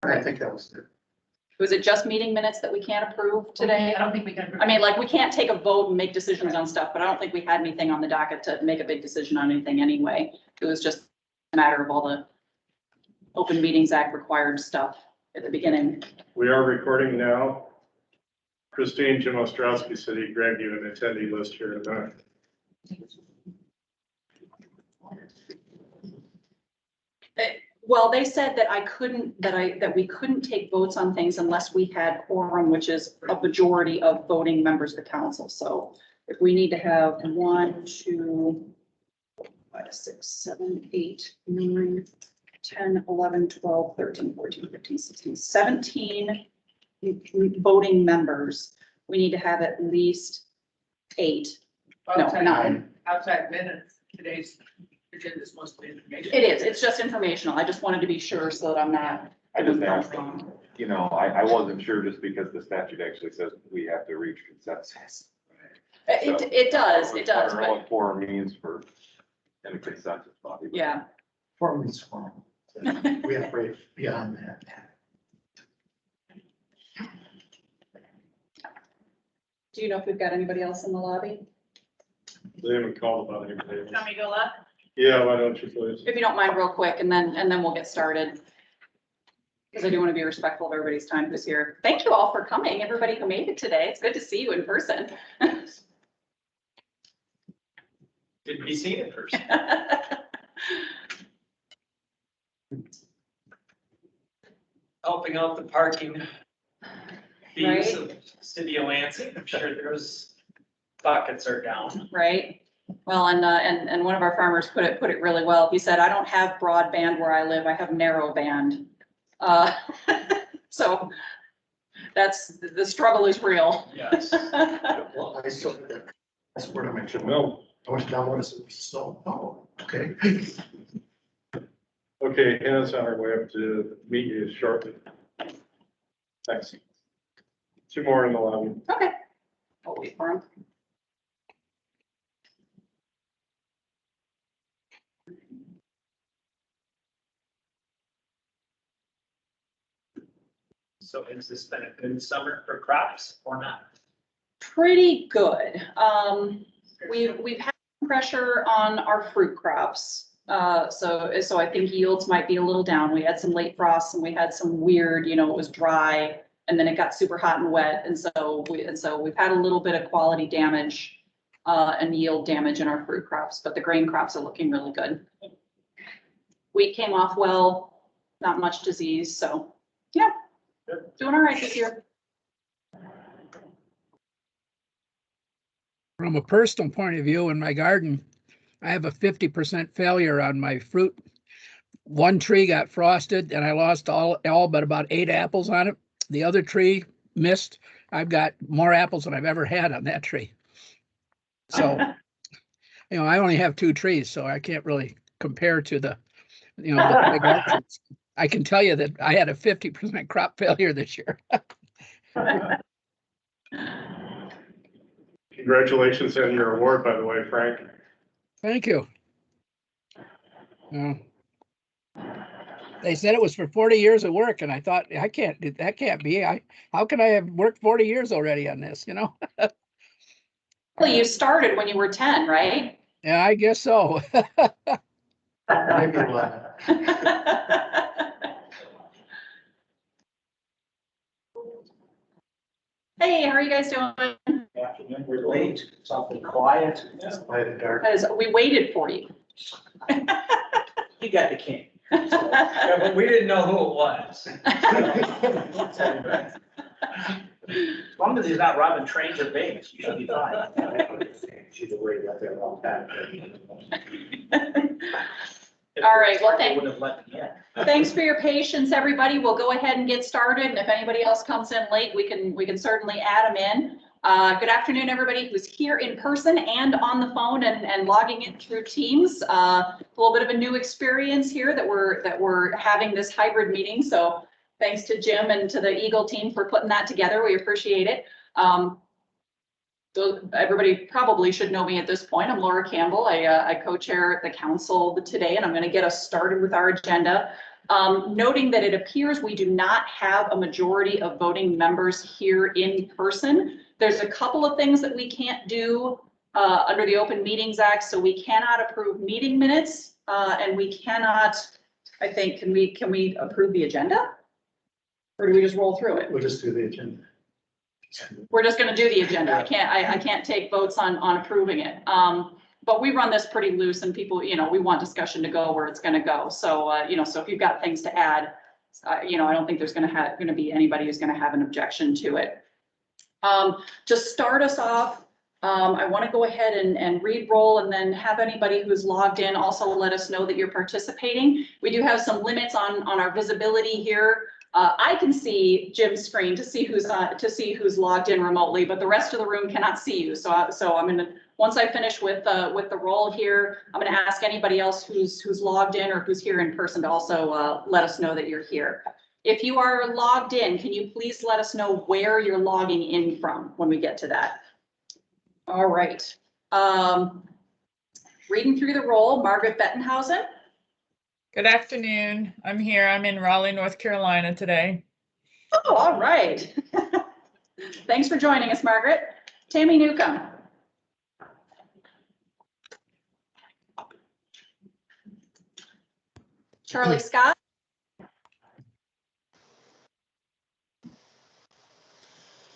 I think that was it. Was it just meeting minutes that we can't approve today? I don't think we can. I mean, like, we can't take a vote and make decisions on stuff, but I don't think we had anything on the docket to make a big decision on anything anyway. It was just a matter of all the Open Meetings Act required stuff at the beginning. We are recording now. Christine, Jim Ostrowski said he grabbed you an attendee list here tonight. Well, they said that that we couldn't take votes on things unless we had quorum, which is a majority of voting members of the council. So if we need to have 1, 2, 5, 6, 7, 8, 9, 10, 11, 12, 13, 14, 15, 16, 17 voting members, we need to have at least 8. No, 9. Outside minutes, today's agenda is mostly information. It is. It's just informational. I just wanted to be sure so that I'm not. I just asked, you know, I wasn't sure just because the statute actually says we have to reach consensus. It does. I It does. don't know what quorum means for in a consensus body. Yeah. Forum is forum. We have to break beyond that. Do you know if we've got anybody else in the lobby? They haven't called about anybody. Want me to go up? Yeah, why don't you please? If you don't mind, real quick, and then we'll get started. Because I do want to be respectful of everybody's time this year. Thank you all for coming, everybody who made it today. It's good to see you in person. Didn't be seen in person. Helping out the parking fees of City of Lansing. I'm sure there's buckets are down. Right? Well, and one of our farmers put it really well. He said, I don't have broadband where I live. I have narrow band. So that's, the struggle is real. Yes. Well, I still, that's where I mentioned, No. I went down one, so, oh, okay. Okay, Hannah's on her way up to meet you shortly. Thanks. 2 more in the lobby. Okay. I'll wait for him. So has this been a good summer for crops or not? Pretty good. We've had pressure on our fruit crops. So I think yields might be a little down. We had some late frosts and we had some weird, it was dry and then it got super hot and wet. And so we've had a little bit of quality damage and yield damage in our fruit crops, but the grain crops are looking really good. Wheat came off well, not much disease. So yeah, doing all right this year. From a personal point of view, in my garden, I have a 50% failure on my fruit. One tree got frosted and I lost all but about 8 apples on it. The other tree missed. I've got more apples than I've ever had on that tree. So, I only have 2 trees, so I can't really compare to the big orchards. I can tell you that I had a 50% crop failure this year. Congratulations on your award, by the way, Frank. Thank you. They said it was for 40 years of work, and I thought, that can't be. How can I have worked 40 years already on this, Well, you started when you were 10, right? Yeah, I guess so. Maybe 11. Hey, how are you guys doing? Afternoon, we're late, something quiet. By the dark. Because we waited for you. You got the king. Yeah, but we didn't know who it was. As long as he's not robbing trains or banks, you should be fine. She's already got there a long time. All right, well, They would have let me in. Thanks for your patience, everybody. We'll go ahead and get started. And if anybody else comes in late, we can certainly add them in. Good afternoon, everybody who's here in person and on the phone and logging in through Teams. A little bit of a new experience here that we're having this hybrid meeting. So thanks to Jim and to the Eagle team for putting that together. We appreciate it. So everybody probably should know me at this point. I'm Laura Campbell. I co-chair the council today, and I'm going to get us started with our agenda. Noting that it appears we do not have a majority of voting members here in person. There's a couple of things that we can't do under the Open Meetings Act, so we cannot approve meeting minutes, and we cannot, I think, can we approve the agenda? Or do we just roll through it? We'll just do the agenda. We're just gonna do the agenda. I can't take votes on approving it. But we run this pretty loose and people, we want discussion to go where it's gonna go. So, so if you've got things to add, I don't think there's gonna be anybody who's gonna have an objection to it. To start us off, I want to go ahead and read roll and then have anybody who's logged in also let us know that you're participating. We do have some limits on our visibility here. I can see Jim's screen to see who's logged in remotely, but the rest of the room cannot see you. So I'm gonna, once I finish with the roll here, I'm gonna ask anybody else who's logged in or who's here in person to also let us know that you're here. If you are logged in, can you please let us know where you're logging in from when we get to that? All right. Reading through the roll, Margaret Bettenhausen. Good afternoon. I'm here. I'm in Raleigh, North Carolina today. Oh, all right. Thanks for joining us, Margaret. Tammy Newcomb. Charlie Scott.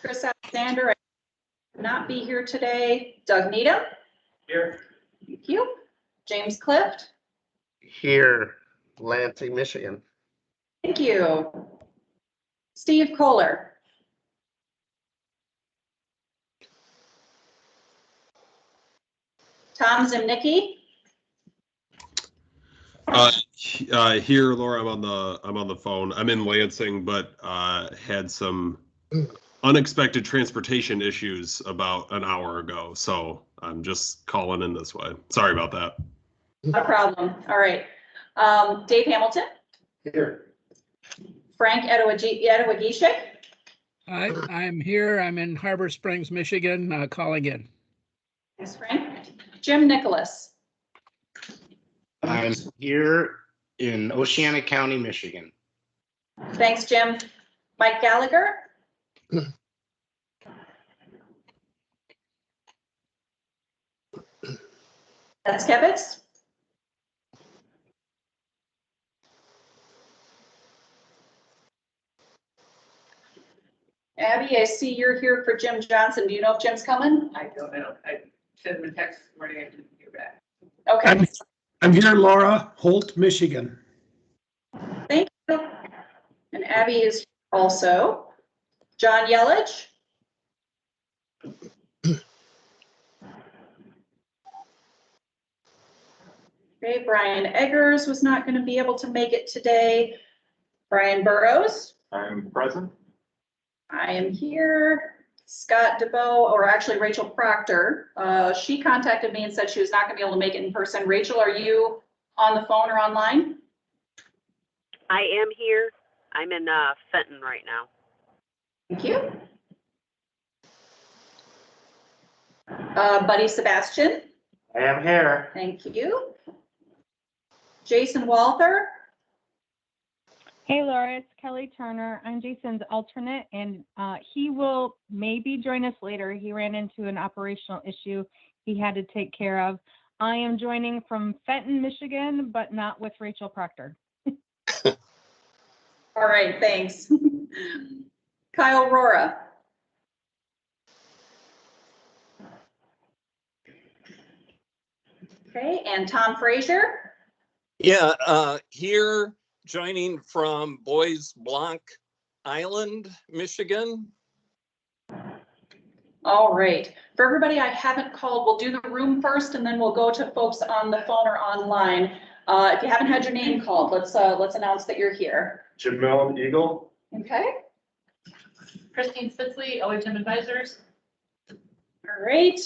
Chris Alexander, I could not be here today. Doug Needham. Here. Thank you. James Clift. Here, Lansing, Michigan. Thank you. Steve Kohler. Tom Zimnicki. Here, Laura, I'm on the phone. I'm in Lansing, but had some unexpected transportation issues about an hour ago, so I'm just calling in this way. Sorry about that. No problem. All right. Dave Hamilton. Here. Frank Edewagishe. I'm here. I'm in Harbor Springs, Michigan, calling in. Thanks, Frank. Jim Nicholas. I'm here in Oceana County, Michigan. Thanks, Jim. Mike Gallagher. That's Kevitz. Abby, I see you're here for Jim Johnson. Do you know if Jim's coming? I don't know. I sent him a text this morning. I didn't hear back. Okay. I'm here, Laura, Holt, Michigan. Thank you. And Abby is also. John Yelich. Okay, Brian Eggers was not going to be able to make it today. Brian Burrows. I'm present. I am here. Scott DeBoe, or actually Rachel Proctor. She contacted me and said she was not going to be able to make it in person. Rachel, are you on the phone or online? I am here. I'm in Fenton right now. Thank you. Buddy Sebastian. I am here. Thank you. Jason Walther. Hey Laura, it's Kelly Turner. I'm Jason's alternate, and he will maybe join us later. He ran into an operational issue he had to take care of. I am joining from Fenton, Michigan, but not with Rachel Proctor. All right, thanks. Kyle Rora. Okay, and Tom Frazier. Yeah, here joining from Bois Blanc Island, Michigan. All right. For everybody I haven't called, we'll do the room first, and then we'll go to folks on the phone or online. If you haven't had your name called, let's announce that you're here. Jamel Eagle. Okay. Christine Spitzley, OHM Advisors. All right.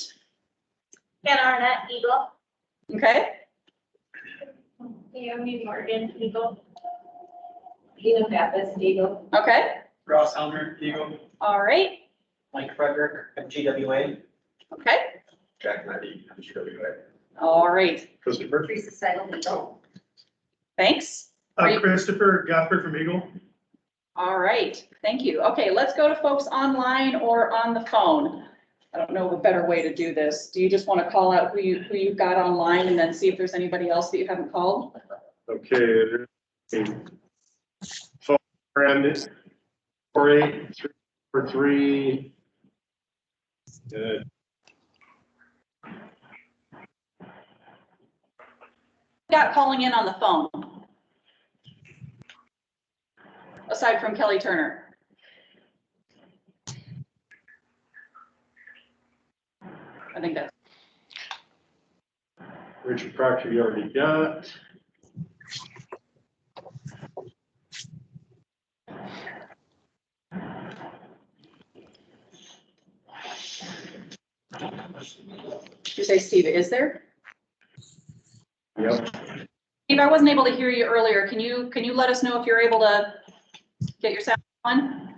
Ken Arnett, Eagle. Okay. Naomi Morgan, Eagle. Tina Pappas, Eagle. Okay. Ross Helmer, Eagle. All right. Mike Frederick at GWA. Okay. Jack Meddy, GWA. All right. Christopher. Teresa Seidel, Eagle. Thanks. Christopher Godfrey from Eagle. All right, thank you. Okay, let's go to folks online or on the phone. I don't know of a better way to do this. Do you just want to call out who you've got online and then see if there's anybody else that you haven't called? Okay, there's a phone friend, 48343. Got calling in on the phone. Aside from Kelly Turner. I think that's. Richard Proctor, you already got. Did you say Steve is there? Yep. Steve, I wasn't able to hear you earlier. Can you let us know if you're able to get your sound on?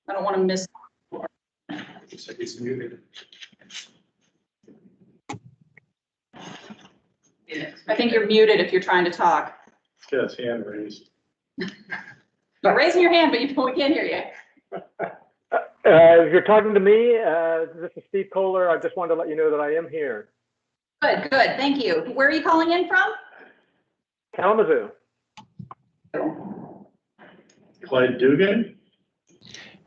I don't want to miss. Looks like he's muted. I think you're muted if you're trying to talk. He's got his hand raised. You're raising your hand, but we can't hear you. If you're talking to me, this is Steve Kohler. I just wanted to let you know that I am here. Good, good. Thank you. Where are you calling in from? Kalamazoo. Clyde Dugan.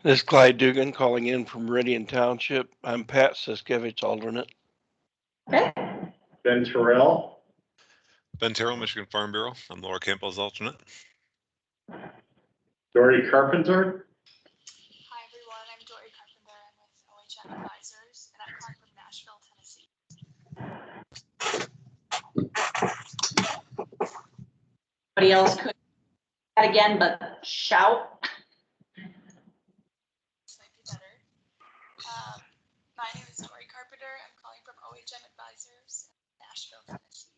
This is Clyde Dugan calling in from Meridian Township. I'm Pat Siskevich, alternate. Okay. Ben Terrell. Ben Terrell, Michigan Farm Bureau. I'm Laura Campbell's alternate. Dory Carpenter. Hi everyone, I'm Dory Carpenter. I'm with OHM Advisors, and I'm calling from Nashville, Tennessee. Anybody else could that again, but shout. This might be better. My name is Dory Carpenter. I'm calling from OHM Advisors, Nashville, Tennessee.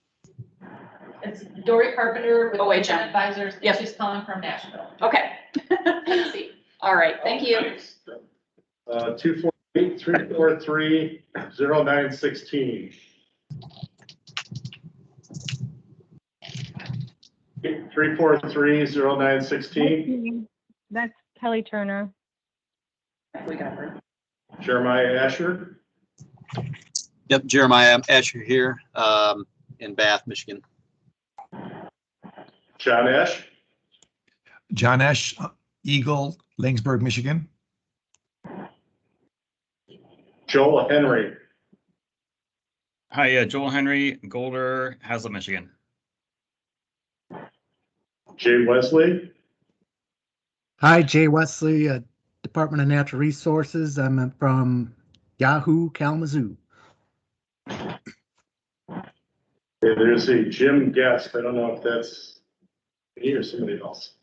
It's Dory Carpenter with OHM Advisors. Yep. She's calling from Nashville. Okay. Tennessee. All right, thank you. 248-343-0916. 343-0916. That's Kelly Turner. We got her. Jeremiah Asher. Yep, Jeremiah Asher here, in Bath, Michigan. John Ash. John Ash, Eagle, Laingsburg, Michigan. Joel Henry. Hi, Joel Henry, Golder, Haslett, Michigan. Jay Wesley. Hi, Jay Wesley, Department of Natural Resources. I'm from Yahoo, Kalamazoo. Okay, there's a Jim Guest. I don't know if that's me or somebody else.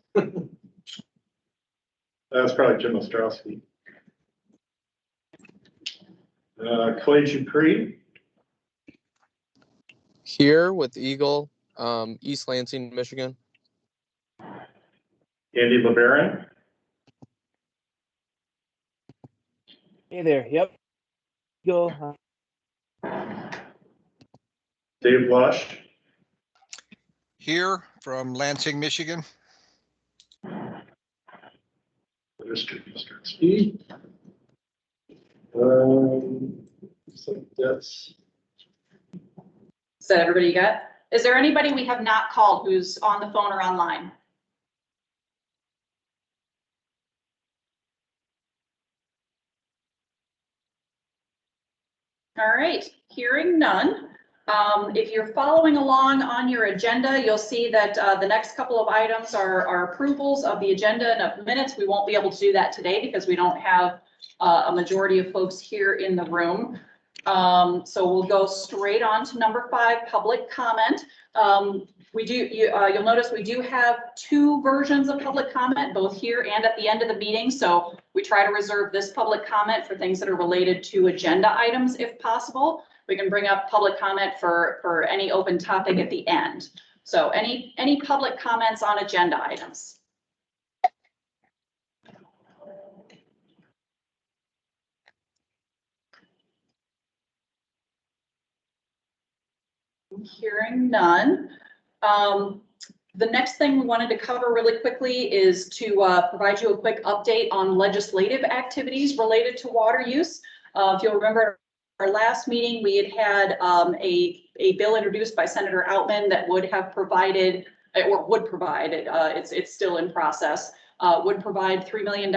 That's probably Jim Ostrowski. Clay Dupree. Here with Eagle, East Lansing, Michigan. Andy LeBaron. Hey there. Yep. Go. Dave Lush. Here from Lansing, Michigan. Mr. Speed. So that's. Is that everybody you got? Is there anybody we have not called who's on the phone or online? All right, hearing none. If you're following along on your agenda, you'll see that the next couple of items are approvals of the agenda and of minutes. We won't be able to do that today because we don't have a majority of folks here in the room. So we'll go straight on to number 5, public comment. You'll notice we do have 2 versions of public comment, both here and at the end of the meeting. So we try to reserve this public comment for things that are related to agenda items if possible. We can bring up public comment for any open topic at the end. So any public comments on agenda items? Hearing none. The next thing we wanted to cover really quickly is to provide you a quick update on legislative activities related to water use. If you'll remember our last meeting, we had a bill introduced by Senator Outman that would have provided, or would provide, it's still in process, would provide $3 million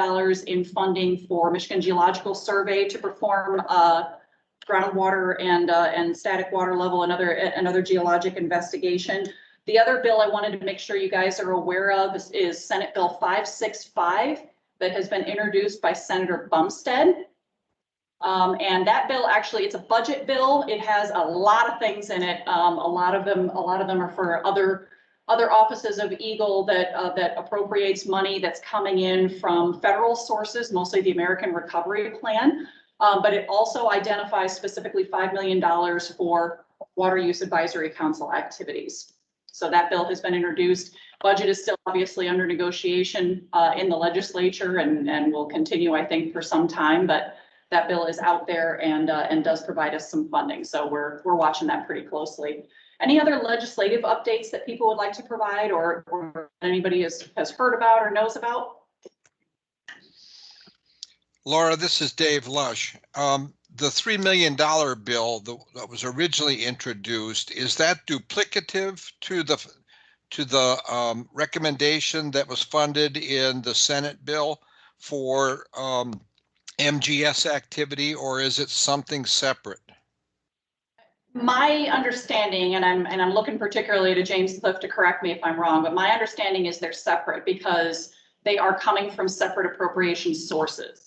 in funding for Michigan Geological Survey to perform groundwater and static water level and other geologic investigation. The other bill I wanted to make sure you guys are aware of is Senate Bill 565 that has been introduced by Senator Bumstead. And that bill actually, it's a budget bill. It has a lot of things in it. A lot of them are for other offices of Eagle that appropriates money that's coming in from federal sources, mostly the American Recovery Plan. But it also identifies specifically $5 million for Water Use Advisory Council activities. So that bill has been introduced. Budget is still obviously under negotiation in the legislature and will continue, I think, for some time. But that bill is out there and does provide us some funding. So we're watching that pretty closely. Any other legislative updates that people would like to provide or anybody has heard about or knows about? Laura, this is Dave Lush. The $3 million bill that was originally introduced, is that duplicative to the recommendation that was funded in the Senate bill for MGS activity, or is it something separate? My understanding, and I'm looking particularly to James Cliff to correct me if I'm wrong, but my understanding is they're separate because they are coming from separate appropriation sources.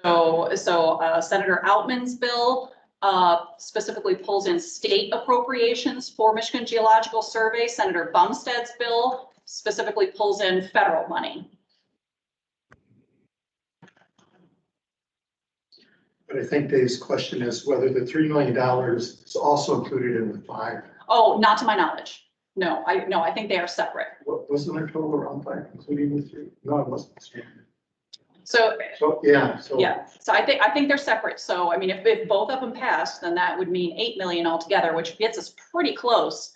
So Senator Outman's bill specifically pulls in state appropriations for Michigan Geological Survey. Senator Bumstead's bill specifically pulls in federal money. But I think Dave's question is whether the $3 million is also included in the 5. Oh, not to my knowledge. No, I think they are separate. Wasn't there total around 5, including the 3? No, it wasn't. So yeah. So I think they're separate. So I mean, if both of them passed, then that would mean $8 million altogether, which gets us pretty close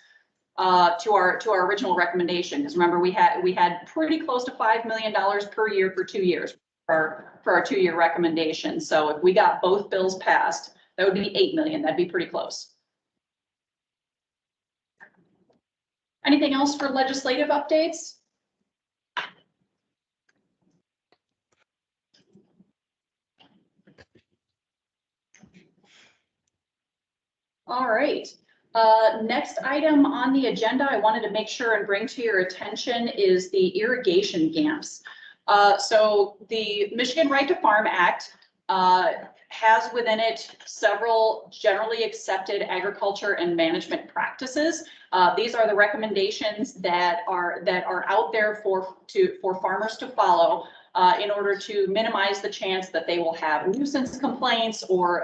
to our original recommendation. Because remember, we had pretty close to $5 million per year for 2 years for our 2-year recommendation. So if we got both bills passed, that would be $8 million. That'd be pretty close. Anything else for legislative updates? All right. Next item on the agenda I wanted to make sure and bring to your attention is the irrigation GAMPs. So the Michigan Right to Farm Act has within it several generally accepted agriculture and management practices. These are the recommendations that are out there for farmers to follow in order to minimize the chance that they will have nuisance complaints or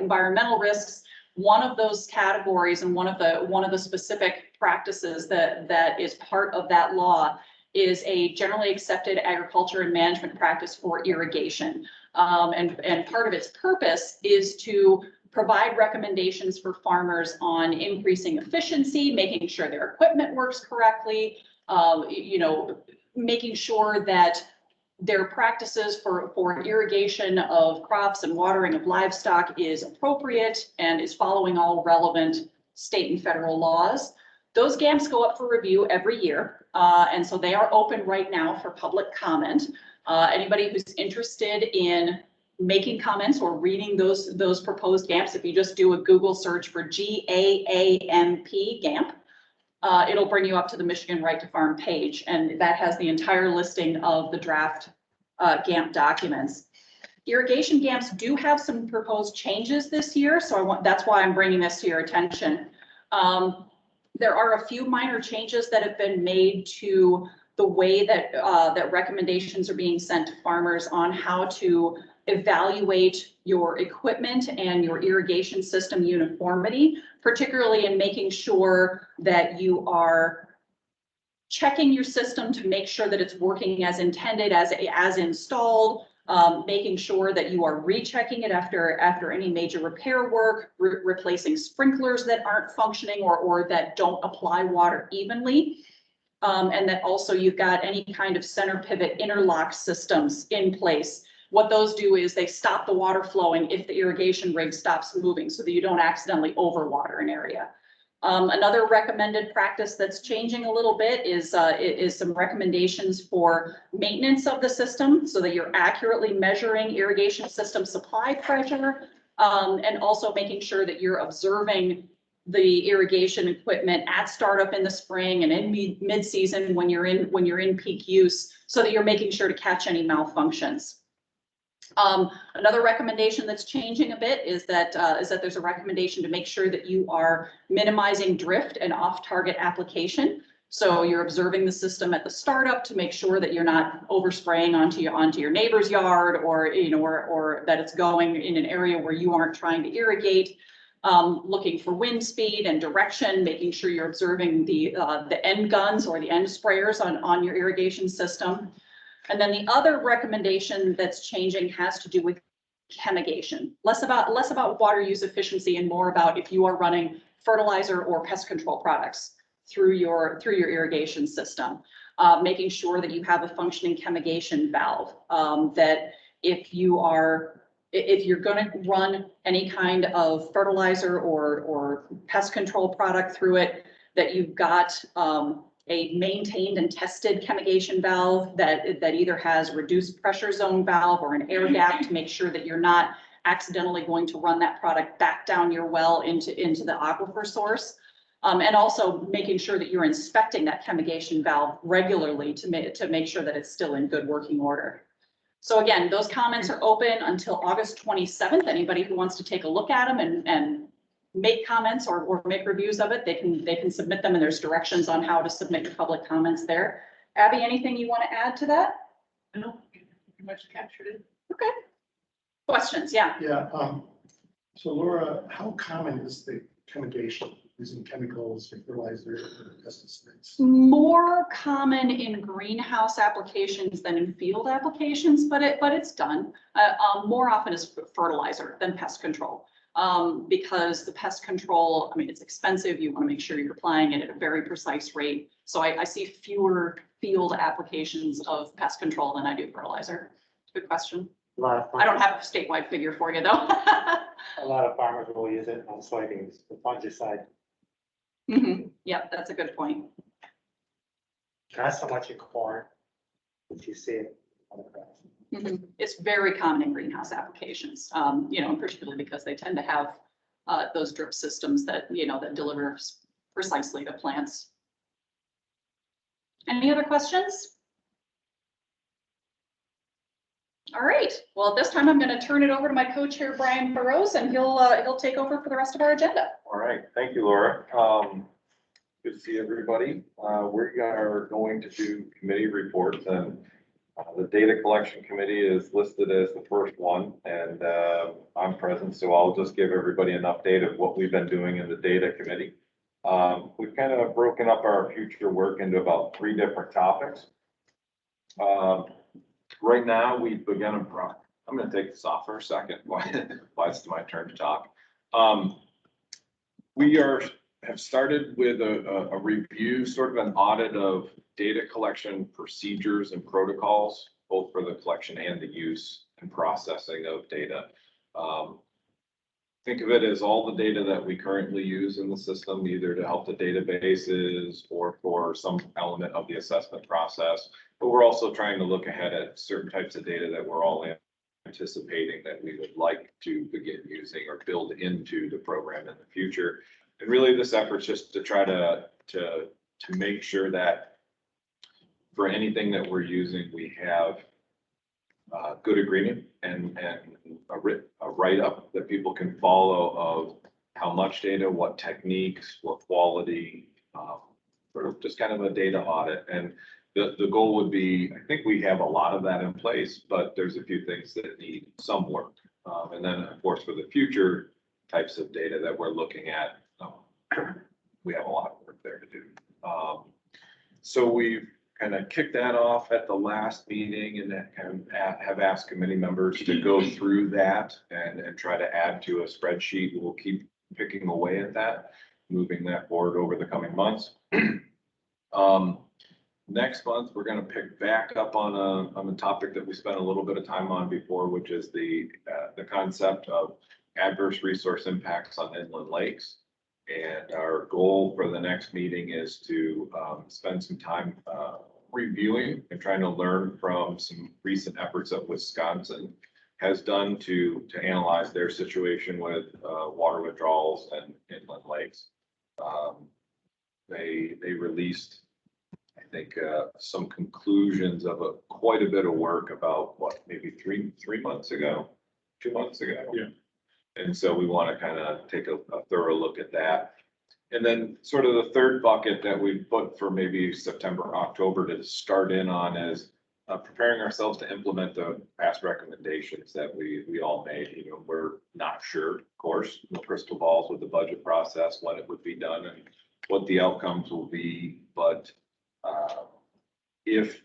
environmental risks. One of those categories and one of the specific practices that is part of that law is a generally accepted agriculture and management practice for irrigation. And part of its purpose is to provide recommendations for farmers on increasing efficiency, making sure their equipment works correctly, making sure that their practices for irrigation of crops and watering of livestock is appropriate and is following all relevant state and federal laws. Those GAMPs go up for review every year, and so they are open right now for public comment. Anybody who's interested in making comments or reading those proposed GAMPs, if you just do a Google search for GAAMP GAMP, it'll bring you up to the Michigan Right to Farm page, and that has the entire listing of the draft GAMP documents. Irrigation GAMPs do have some proposed changes this year, so that's why I'm bringing this to your attention. There are a few minor changes that have been made to the way that that recommendations are being sent to farmers on how to evaluate your equipment and your irrigation system uniformity, particularly in making sure that you are checking your system to make sure that it's working as intended, as installed, making sure that you are rechecking it after any major repair work, replacing sprinklers that aren't functioning or that don't apply water evenly. And that also you've got any kind of center pivot interlock systems in place. What those do is they stop the water flowing if the irrigation rig stops moving so that you don't accidentally overwater an area. Another recommended practice that's changing a little bit is some recommendations for maintenance of the system so that you're accurately measuring irrigation system supply pressure, and also making sure that you're observing the irrigation equipment at startup in the spring and in mid-season when you're in peak use, so that you're making sure to catch any malfunctions. Another recommendation that's changing a bit is that there's a recommendation to make sure that you are minimizing drift and off-target application. So you're observing the system at the startup to make sure that you're not overspraying onto your neighbor's yard, or or that it's going in an area where you aren't trying to irrigate. Looking for wind speed and direction, making sure you're observing the end guns or the end sprayers on your irrigation system. And then the other recommendation that's changing has to do with chemigation, less about water use efficiency and more about if you are running fertilizer or pest control products through your irrigation system, making sure that you have a functioning chemigation valve, that if you're going to run any kind of fertilizer or pest control product through it, that you've got a maintained and tested chemigation valve that either has reduced pressure zone valve or an air gap to make sure that you're not accidentally going to run that product back down your well into the aquifer source. And also making sure that you're inspecting that chemigation valve regularly to make sure that it's still in good working order. So again, those comments are open until August 27th. Anybody who wants to take a look at them and make comments or make reviews of it, they can submit them, and there's directions on how to submit your public comments there. Abby, anything you want to add to that? No, you pretty much captured it. Okay. Questions? Yeah. Yeah. So Laura, how common is the chemigation using chemicals, fertilizer, or pesticides? More common in greenhouse applications than in field applications, but it's done. More often is fertilizer than pest control. Because the pest control, I mean, it's expensive. You want to make sure you're applying it at a very precise rate. So I see fewer field applications of pest control than I do fertilizer. Good question. I don't have a statewide figure for you though. A lot of farmers will use it on soybeans, the fungicide. Yep, that's a good point. Not so much in corn, but you see it on the grass. It's very common in greenhouse applications, particularly because they tend to have those drip systems that deliver precisely to plants. Any other questions? All right. Well, at this time, I'm going to turn it over to my co-chair, Brian Burrows, and he'll take over for the rest of our agenda. All right. Thank you, Laura. Good to see everybody. We are going to do committee reports, and the data collection committee is listed as the first one, and I'm present, so I'll just give everybody an update of what we've been doing in the data committee. We've kind of broken up our future work into about 3 different topics. Right now, we've begun I'm going to take this off for a second while it's my turn to talk. We have started with a review, sort of an audit of data collection procedures and protocols, both for the collection and the use and processing of data. Think of it as all the data that we currently use in the system, either to help the databases or for some element of the assessment process. But we're also trying to look ahead at certain types of data that we're all anticipating that we would like to begin using or build into the program in the future. And really this effort's just to try to make sure that for anything that we're using, we have good agreement and a write-up that people can follow of how much data, what techniques, what quality, sort of just kind of a data audit. And the goal would be, I think we have a lot of that in place, but there's a few things that need some work. And then of course, for the future types of data that we're looking at, we have a lot of work there to do. So we've kind of kicked that off at the last meeting and have asked committee members to go through that and try to add to a spreadsheet. We'll keep picking away at that, moving that forward over the coming months. Next month, we're gonna pick back up on a topic that we spent a little bit of time on before, which is the concept of adverse resource impacts on inland lakes. And our goal for the next meeting is to spend some time reviewing and trying to learn from some recent efforts that Wisconsin has done to analyze their situation with water withdrawals and inland lakes. They released, I think, some conclusions of quite a bit of work about maybe three months ago, 2 months ago. Yeah. And so we want to kind of take a thorough look at that. And then sort of the third bucket that we put for maybe September, October to start in on is preparing ourselves to implement the past recommendations that we all made. You know, we're not sure, of course, no crystal balls with the budget process, when it would be done and what the outcomes will be. But if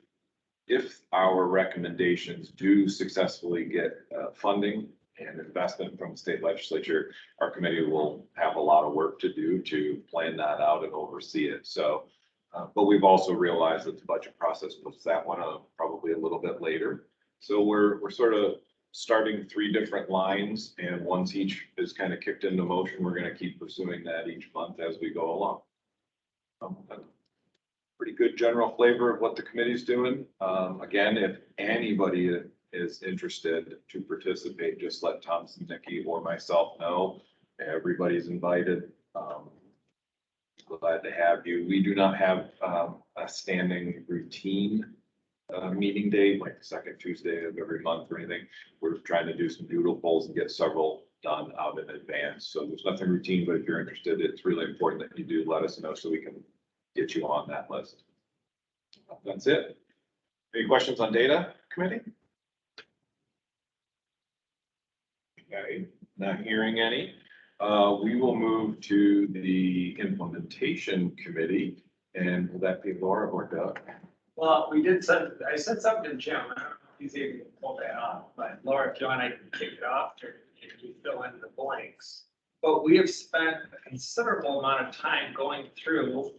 our recommendations do successfully get funding and investment from the state legislature, our committee will have a lot of work to do to plan that out and oversee it. So, but we've also realized that the budget process puts that one up probably a little bit later. So we're sort of starting 3 different lines, and once each is kind of kicked into motion, we're going to keep pursuing that each month as we go along. Pretty good general flavor of what the committee's doing. Again, if anybody is interested to participate, just let Thompson, Nikki, or myself know. Everybody's invited. Glad to have you. We do not have a standing routine meeting date, like the second Tuesday of every month or anything. We're trying to do some doodle polls and get several done out in advance. So there's nothing routine, but if you're interested, it's really important that you do let us know so we can get you on that list. That's it. Any questions on data committee? Okay, not hearing any. We will move to the implementation committee, and will that be Laura or Doug? Well, I said something to Jim, I don't know if he's able to pull that off, but Laura, if you want, I can kick it off, or if you fill in the blanks. But we have spent a considerable amount of time going through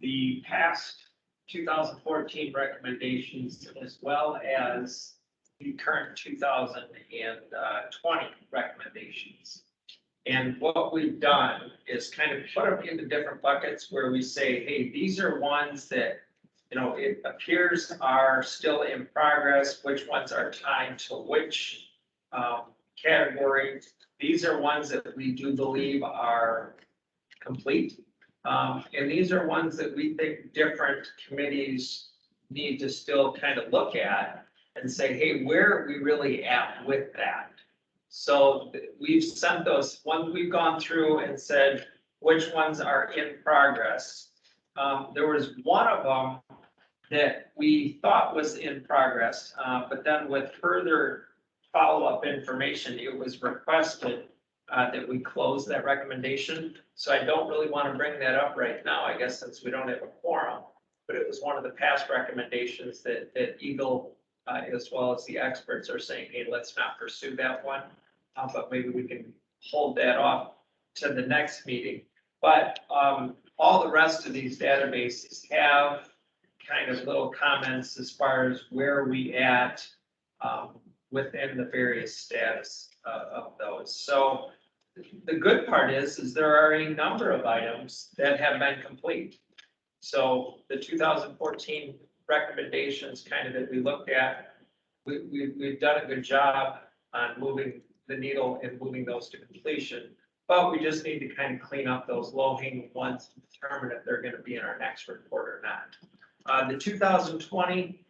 the past 2014 recommendations as well as the current 2020 recommendations. And what we've done is kind of put them into different buckets where we say, hey, these are ones that, you know, it appears are still in progress, which ones are tied to which category. These are ones that we do believe are complete. And these are ones that we think different committees need to still kind of look at and say, hey, where are we really at with that? So we've sent those ones, we've gone through and said which ones are in progress. There was one of them that we thought was in progress, but then with further follow-up information, it was requested that we close that recommendation. So I don't really want to bring that up right now, I guess, since we don't have a quorum. But it was one of the past recommendations that Eagle, as well as the experts, are saying, hey, let's not pursue that one. But maybe we can hold that off to the next meeting. But all the rest of these databases have kind of little comments as far as where we at within the various status of those. So the good part is there are a number of items that have been complete. So the 2014 recommendations kind of that we looked at, we've done a good job on moving the needle and moving those to completion. But we just need to kind of clean up those low-hanging ones to determine if they're going to be in our next report or not. The 2020,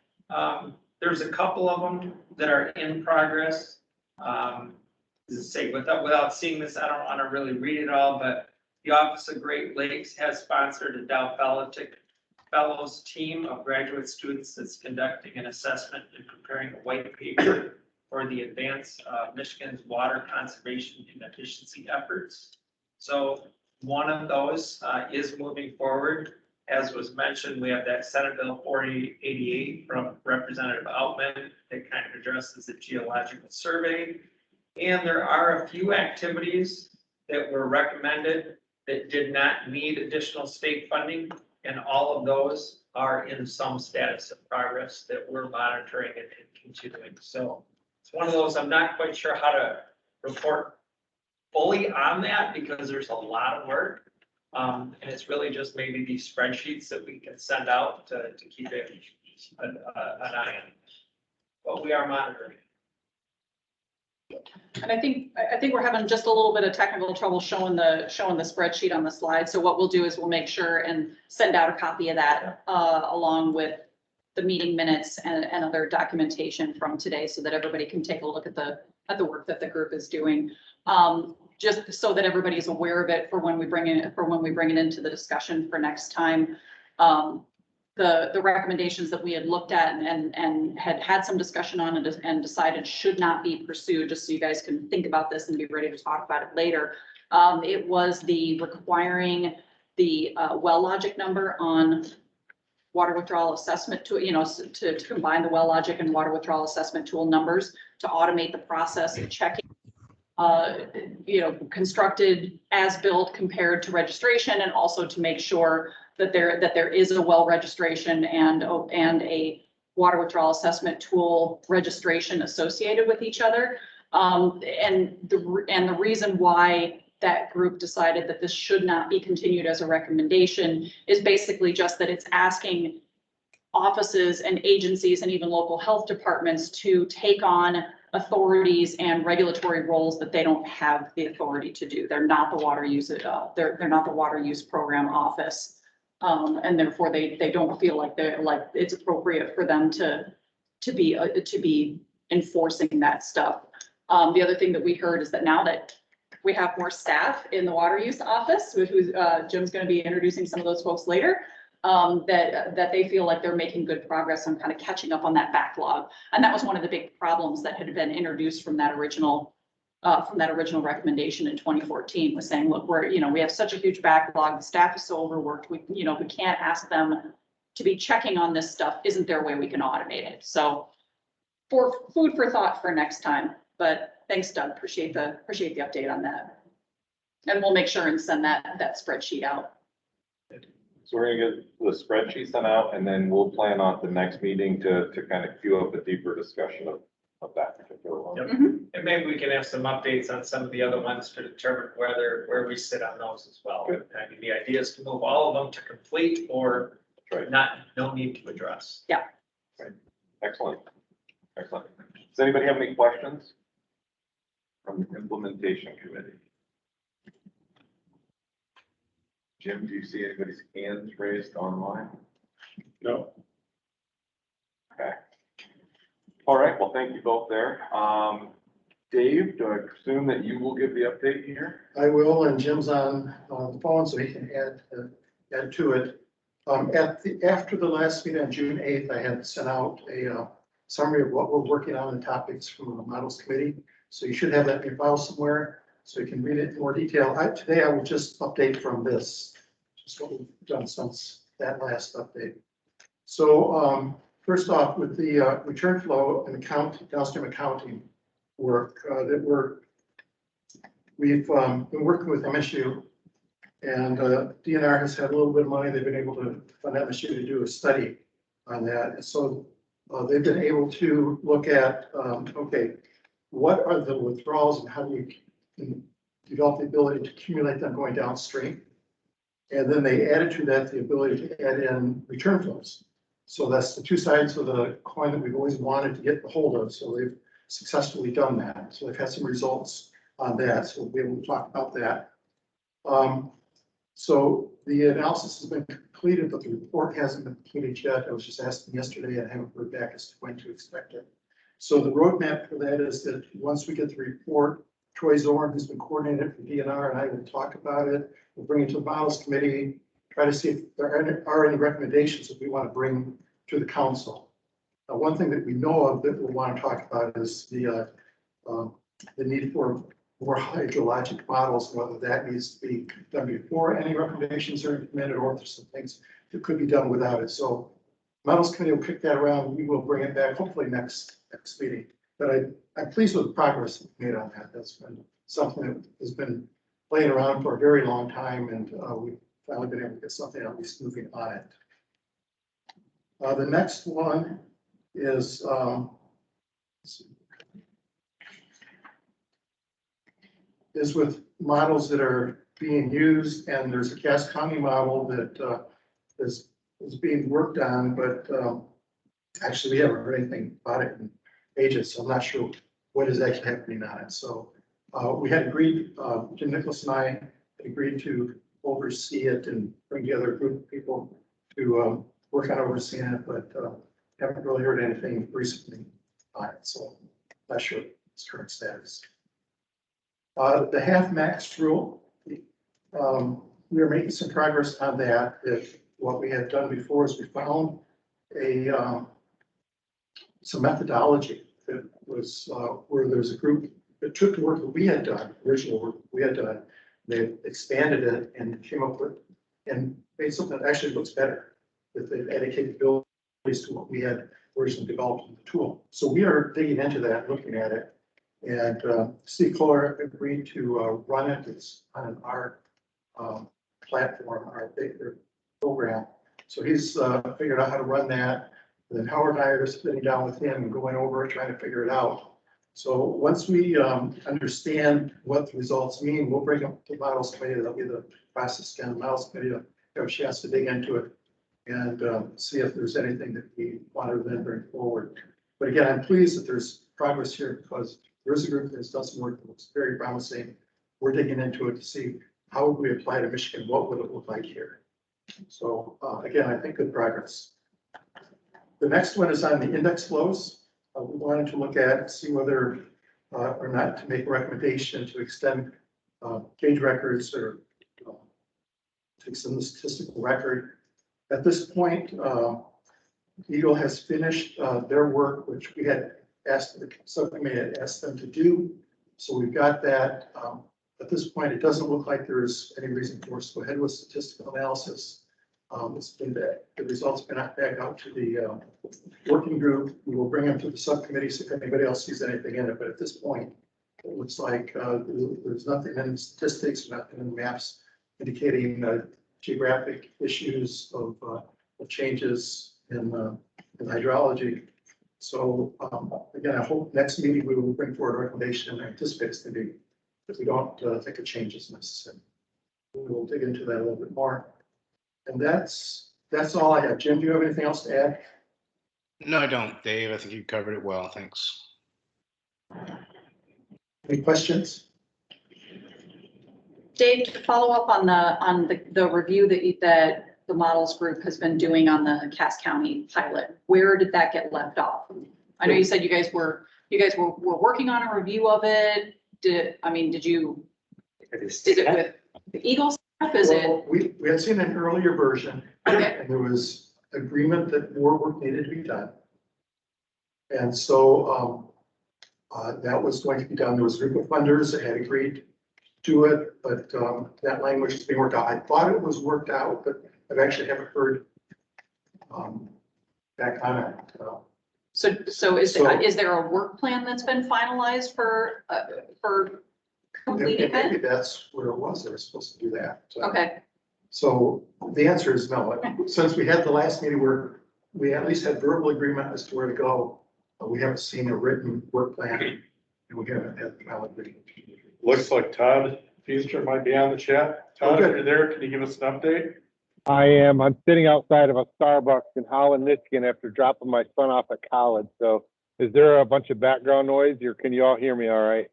there's a couple of them that are in progress. Say without seeing this, I don't want to really read it all, but the Office of Great Lakes has sponsored a Dow Fellows team of graduate students that's conducting an assessment and preparing a white paper for the advance of Michigan's water conservation and efficiency efforts. So one of those is moving forward. As was mentioned, we have that Senate Bill 4088 from Representative Outman that kind of addresses the geological survey. And there are a few activities that were recommended that did not need additional state funding, and all of those are in some status of progress that we're monitoring and continuing. So it's one of those, I'm not quite sure how to report fully on that because there's a lot of work. And it's really just maybe these spreadsheets that we can send out to keep an eye on. But we are monitoring. And I think we're having just a little bit of technical trouble showing the spreadsheet on the slide. So what we'll do is we'll make sure and send out a copy of that along with the meeting minutes and other documentation from today, so that everybody can take a look at the work that the group is doing. Just so that everybody is aware of it for when we bring it into the discussion for next time. The recommendations that we had looked at and had some discussion on and decided should not be pursued, just so you guys can think about this and be ready to talk about it later. It was the requiring the WellLogic number on water withdrawal assessment tool, to combine the WellLogic and water withdrawal assessment tool numbers to automate the process of checking constructed as built compared to registration, and also to make sure that there is a well registration and a water withdrawal assessment tool registration associated with each other. And the reason why that group decided that this should not be continued as a recommendation is basically just that it's asking offices and agencies and even local health departments to take on authorities and regulatory roles that they don't have the authority to do. They're not the water use they're not the water use program office, and therefore they don't feel like it's appropriate for them to be enforcing that stuff. The other thing that we heard is that now that we have more staff in the water use office, who's Jim's going to be introducing some of those folks later. That they feel like they're making good progress on kind of catching up on that backlog. And that was one of the big problems that had been introduced from that original recommendation in 2014, was saying, look, we have such a huge backlog, the staff is so overworked, we can't ask them to be checking on this stuff. Isn't there a way we can automate it? So for food for thought for next time, but thanks, Doug. Appreciate the update on that. And we'll make sure and send that spreadsheet out. So we're gonna get the spreadsheet sent out, and then we'll plan on the next meeting to kind of queue up a deeper discussion of that particular one. Yep. And maybe we can have some updates on some of the other ones to determine where we sit on those as well. Good. I mean, the idea is to move all of them to complete or no need to address. Yeah. Right. Excellent. Does anybody have any questions from the implementation committee? Jim, do you see anybody's hands raised online? No. Okay. All right, well, thank you both there. Dave, do I presume that you will give the update here? I will, and Jim's on the phone, so he can add to it. After the last meeting on June 8th, I had sent out a summary of what we're working on and topics from the models committee. So you should have that in your file somewhere, so you can read it in more detail. Today I will just update from this, just what we've done since that last update. So first off, with the return flow and downstream accounting work that we've been working with MSU, and DNR has had a little bit of money. They've been able to fund MSU to do a study on that. And so they've been able to look at, okay, what are the withdrawals and how do you develop the ability to accumulate them going downstream? And then they added to that the ability to add in return flows. So that's the two sides of the coin that we've always wanted to get a hold of. So they've successfully done that. So they've had some results on that. So we'll be able to talk about that. So the analysis has been completed, but the report hasn't been completed yet. I was just asking yesterday and I haven't heard back as to when to expect it. So the roadmap for that is that once we get the report, Troy Zorn, who's been coordinated for DNR, and I will talk about it. We'll bring it to the models committee, try to see if there are any recommendations that we want to bring to the council. One thing that we know of that we want to talk about is the need for more hydrologic models, whether that needs to be done before any recommendations are implemented, or if there's some things that could be done without it. So models committee will kick that around. We will bring it back hopefully next meeting. But I'm pleased with the progress made on that. That's been something that has been playing around for a very long time, and we've finally been able to get something at least moving on it. The next one is, is with models that are being used, and there's a Cass County model that is being worked on, but actually we haven't heard anything about it in ages, so I'm not sure what is actually happening on it. So we had agreed, Jim Nicholas and I had agreed to oversee it and bring together a group of people to work on overseeing it, but haven't really heard anything recently on it, so not sure its current status. The half max rule, we are making some progress on that. If what we had done before is we found some methodology that was where there's a group that took the work that we had done, original work we had done, they expanded it and came up with and made something that actually looks better, that they've added capabilities to what we had originally developed in the tool. So we are digging into that, looking at it. And Steve Kohler agreed to run it. It's on our platform, our bigger program. So he's figured out how to run that. And then Howard and I are just sitting down with him and going over it, trying to figure it out. So once we understand what the results mean, we'll bring up the models committee. That'll be the process again. The models committee will have a chance to dig into it and see if there's anything that we want to then bring forward. But again, I'm pleased that there's progress here because there's a group that's done some work that looks very promising. We're digging into it to see how would we apply to Michigan? What would it look like here? So again, I think good progress. The next one is on the index flows. We wanted to look at, see whether or not to make a recommendation to extend gauge records or to extend the statistical record. At this point, Eagle has finished their work, which we had asked, the subcommittee had asked them to do. So we've got that. At this point, it doesn't look like there's any reason for us to go ahead with statistical analysis. It's been that the results been back out to the working group. We will bring them to the subcommittee, see if anybody else sees anything in it. But at this point, it looks like there's nothing in statistics, nothing in maps indicating geographic issues of changes in hydrology. So again, I hope next meeting we will bring forward a recommendation, and I anticipate it's going to be, if we don't think a change is necessary. We will dig into that a little bit more. And that's all I have. Jim, do you have anything else to add? No, I don't, Dave. I think you covered it well. Thanks. Any questions? Dave, to follow up on the review that the models group has been doing on the Cass County pilot, where did that get left off? I know you said you guys were working on a review of it. Is it with the Eagle staff? We had seen an earlier version, okay, and there was agreement that more work needed to be done. And so that was going to be done. There was a group of funders that had agreed to do it, but that language is being worked out. I thought it was worked out, but I've actually haven't heard back on it. So is there a work plan that's been finalized for completing it? Maybe that's where it was. They were supposed to do that. Okay. So the answer is no. Since we had the last meeting where we at least had verbal agreement as to where to go, we haven't seen a written work plan, and we haven't had the final agreement. Looks like Todd Feaster might be on the chat. Todd, if you're there, can you give us an update? I am. I'm sitting outside of a Starbucks in Holland, Michigan after dropping my son off at college. So is there a bunch of background noise or can you all hear me all right?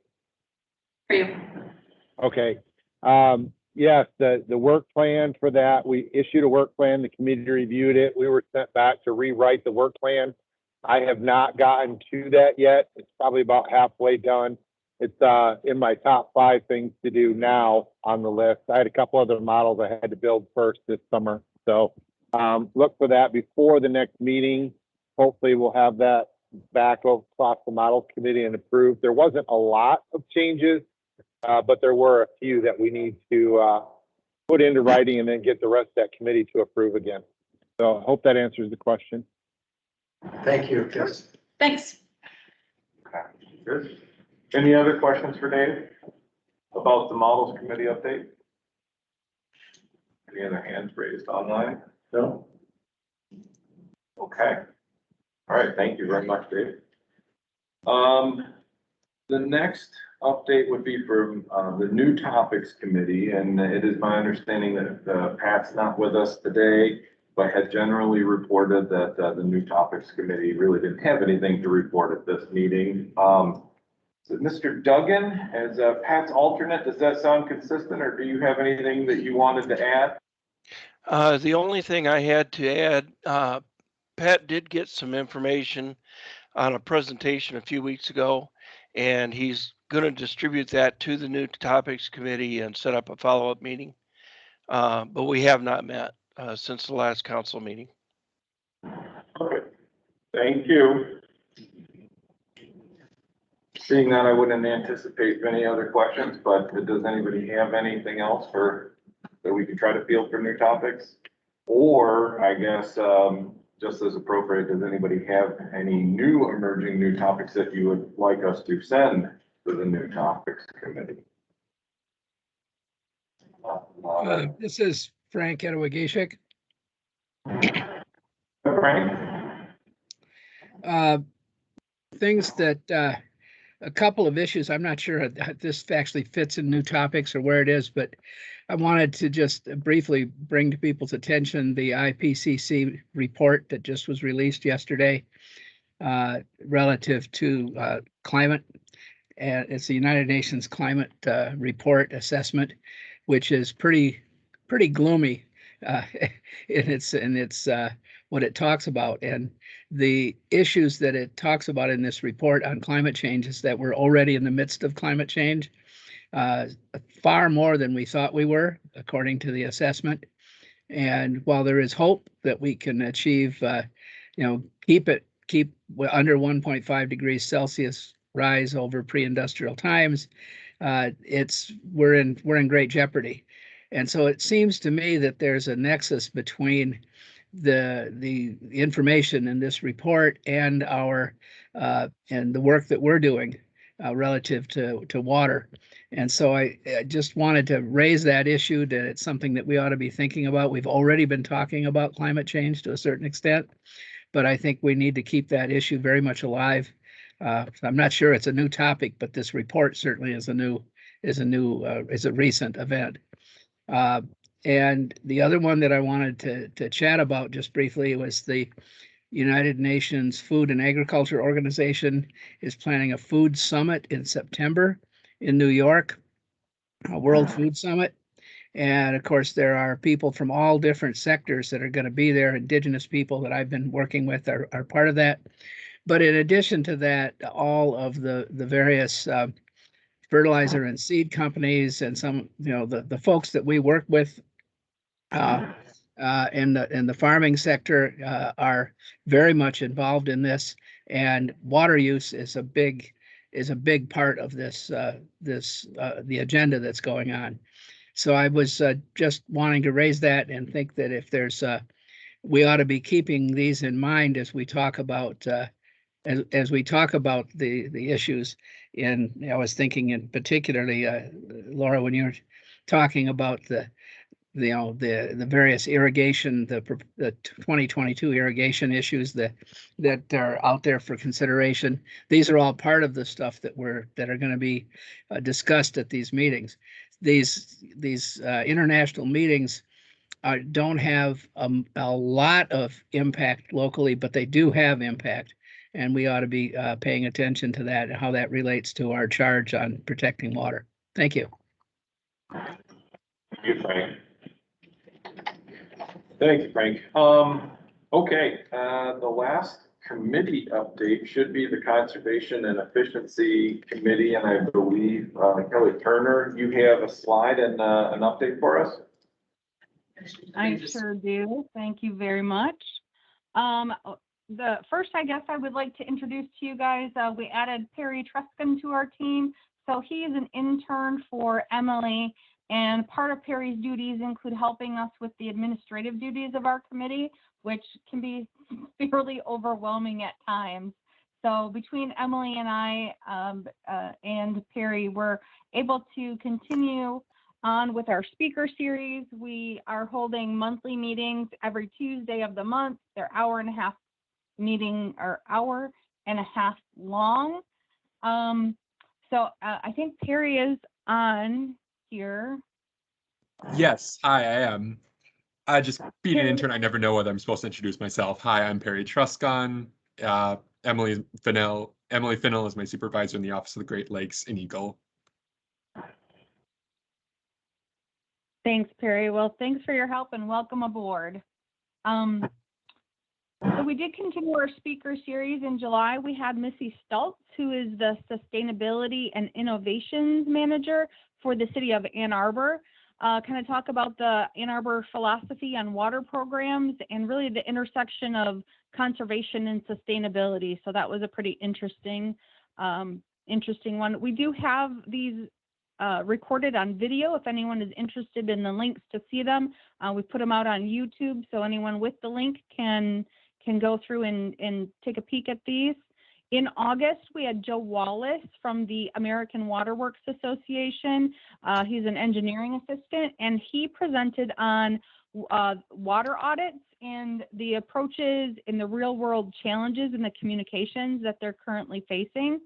Okay. Yes, the work plan for that, we issued a work plan, the committee reviewed it. We were sent back to rewrite the work plan. I have not gotten to that yet. It's probably about halfway done. It's in my top 5 things to do now on the list. I had a couple other models I had to build first this summer. So look for that before the next meeting. Hopefully we'll have that back across the models committee and approved. There wasn't a lot of changes, but there were a few that we need to put into writing and then get the rest of that committee to approve again. So I hope that answers the question. Thank you. Yes. Thanks. Okay, good. Any other questions for Dave about the models committee update? Any other hands raised online? No. Okay. All right, thank you very much, Dave. The next update would be from the New Topics Committee, and it is my understanding that Pat's not with us today, but had generally reported that the New Topics Committee really didn't have anything to report at this meeting. So Mr. Duggan, as Pat's alternate, does that sound consistent, or do you have anything that you wanted to add? The only thing I had to add, Pat did get some information on a presentation a few weeks ago, and he's going to distribute that to the New Topics Committee and set up a follow-up meeting. But we have not met since the last council meeting. Okay, thank you. Seeing that, I wouldn't anticipate any other questions, but does anybody have anything else that we can try to field for New Topics? Or I guess, just as appropriate, does anybody have any emerging new topics that you would like us to send to the New Topics Committee? This is Frank Edwigashik. Frank? Things that, a couple of issues, I'm not sure if this actually fits in New Topics or where it is, but I wanted to just briefly bring to people's attention the IPCC report that just was released yesterday relative to climate. And it's the United Nations Climate Report Assessment, which is pretty gloomy in its what it talks about. And the issues that it talks about in this report on climate change is that we're already in the midst of climate change, far more than we thought we were, according to the assessment. And while there is hope that we can achieve, keep under 1.5 degrees Celsius rise over pre-industrial times, we're in great jeopardy. And so it seems to me that there's a nexus between the information in this report and our and the work that we're doing relative to water. And so I just wanted to raise that issue, that it's something that we ought to be thinking about. We've already been talking about climate change to a certain extent, but I think we need to keep that issue very much alive. I'm not sure it's a new topic, but this report certainly is a recent event. And the other one that I wanted to chat about just briefly was the United Nations Food and Agriculture Organization is planning a food summit in September in New York, a World Food Summit. And of course, there are people from all different sectors that are going to be there. Indigenous people that I've been working with are part of that. But in addition to that, all of the various fertilizer and seed companies and some, the folks that we work with in the farming sector are very much involved in this, and water use is a big part of this the agenda that's going on. So I was just wanting to raise that and think that if there's we ought to be keeping these in mind as we talk about as we talk about the issues. And I was thinking in particularly, Laura, when you're talking about the various irrigation, the 2022 irrigation issues that are out there for consideration. These are all part of the stuff that are going to be discussed at these meetings. These international meetings don't have a lot of impact locally, but they do have impact, and we ought to be paying attention to that and how that relates to our charge on protecting water. Thank you. Thank you, Frank. Thank you, Frank. Okay, the last committee update should be the Conservation and Efficiency Committee, and I believe, Kelly Turner, you have a slide and an update for us? I sure do. Thank you very much. The first, I guess I would like to introduce to you guys, we added Perry Truscott to our team. So he is an intern for Emily, and part of Perry's duties include helping us with the administrative duties of our committee, which can be fairly overwhelming at times. So between Emily and I and Perry, we're able to continue on with our speaker series. We are holding monthly meetings every Tuesday of the month. They're hour and a half meeting are hour and a half long. I think Perry is on here. Yes, hi, I am. I just being an Perry- intern, I never know whether I'm supposed to introduce myself. Hi, I'm Perry Truscon. Emily Finnell is my supervisor in the Office of the Great Lakes in Eagle. Thanks, Perry. Well, thanks for your help and welcome aboard. So we did continue our speaker series in July. We had Missy Stultz, who is the Sustainability and Innovations Manager for the City of Ann Arbor, kind of talk about the Ann Arbor philosophy on water programs and really the intersection of conservation and sustainability. So that was a pretty interesting one. We do have these recorded on video if anyone is interested in the links to see them. We put them out on YouTube, so anyone with the link can go through and take a peek at these. In August, we had Joe Wallace from the American Water Works Association. He's an engineering assistant, and he presented on water audits and the approaches and the real world challenges and the communications that they're currently facing.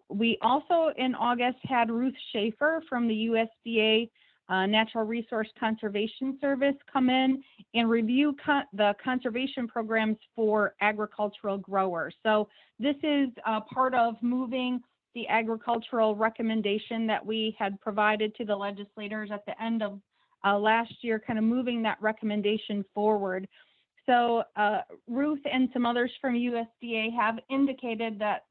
We also in August had Ruth Schaefer from the USDA Natural Resource Conservation Service come in and review the conservation programs for agricultural growers. So this is part of moving the agricultural recommendation that we had provided to the legislators at the end of last year, kind of moving that recommendation forward. So Ruth and some others from USDA have indicated that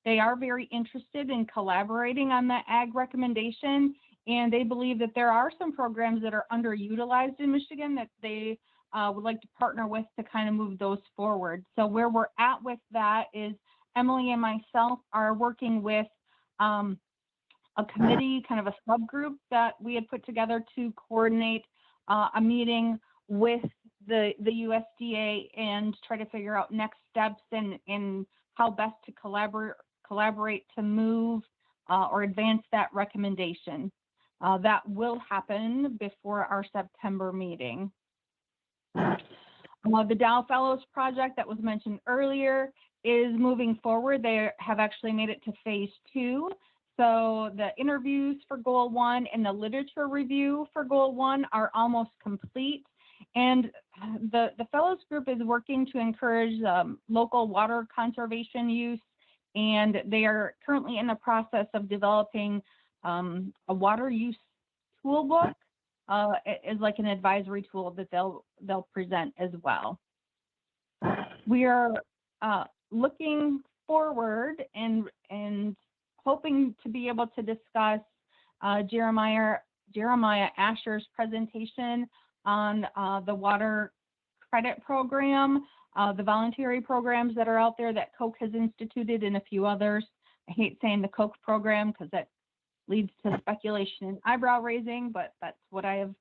they are very interested in collaborating on that ag recommendation, and they believe that there are some programs that are underutilized in Michigan that they would like to partner with to kind of move those forward. So where we're at with that is Emily and myself are working with a committee, kind of a subgroup that we had put together to coordinate a meeting with the USDA and try to figure out next steps and how best to collaborate to move or advance that recommendation. That will happen before our September meeting. The Dow Fellows project that was mentioned earlier is moving forward. They have actually made it to phase 2. So the interviews for Goal 1 and the literature review for Goal 1 are almost complete. And the Fellows group is working to encourage local water conservation use, and they are currently in the process of developing a water use toolbook is like an advisory tool that they'll present as well. We are looking forward and hoping to be able to discuss Jeremiah Asher's presentation on the water credit program, the voluntary programs that are out there that Koch has instituted and a few others. I hate saying the Koch program because that leads to speculation and eyebrow raising, but that's what I have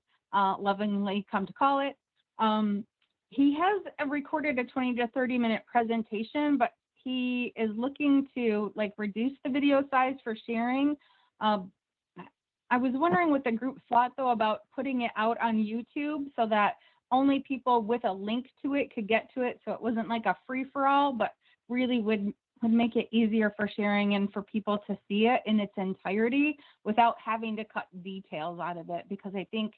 lovingly come to call it. He has recorded a 20 to 30 minute presentation, but he is looking to reduce the video size for sharing. I was wondering what the group thought though about putting it out on YouTube so that only people with a link to it could get to it, so it wasn't like a free-for-all, but really would make it easier for sharing and for people to see it in its entirety without having to cut details out of it, because I think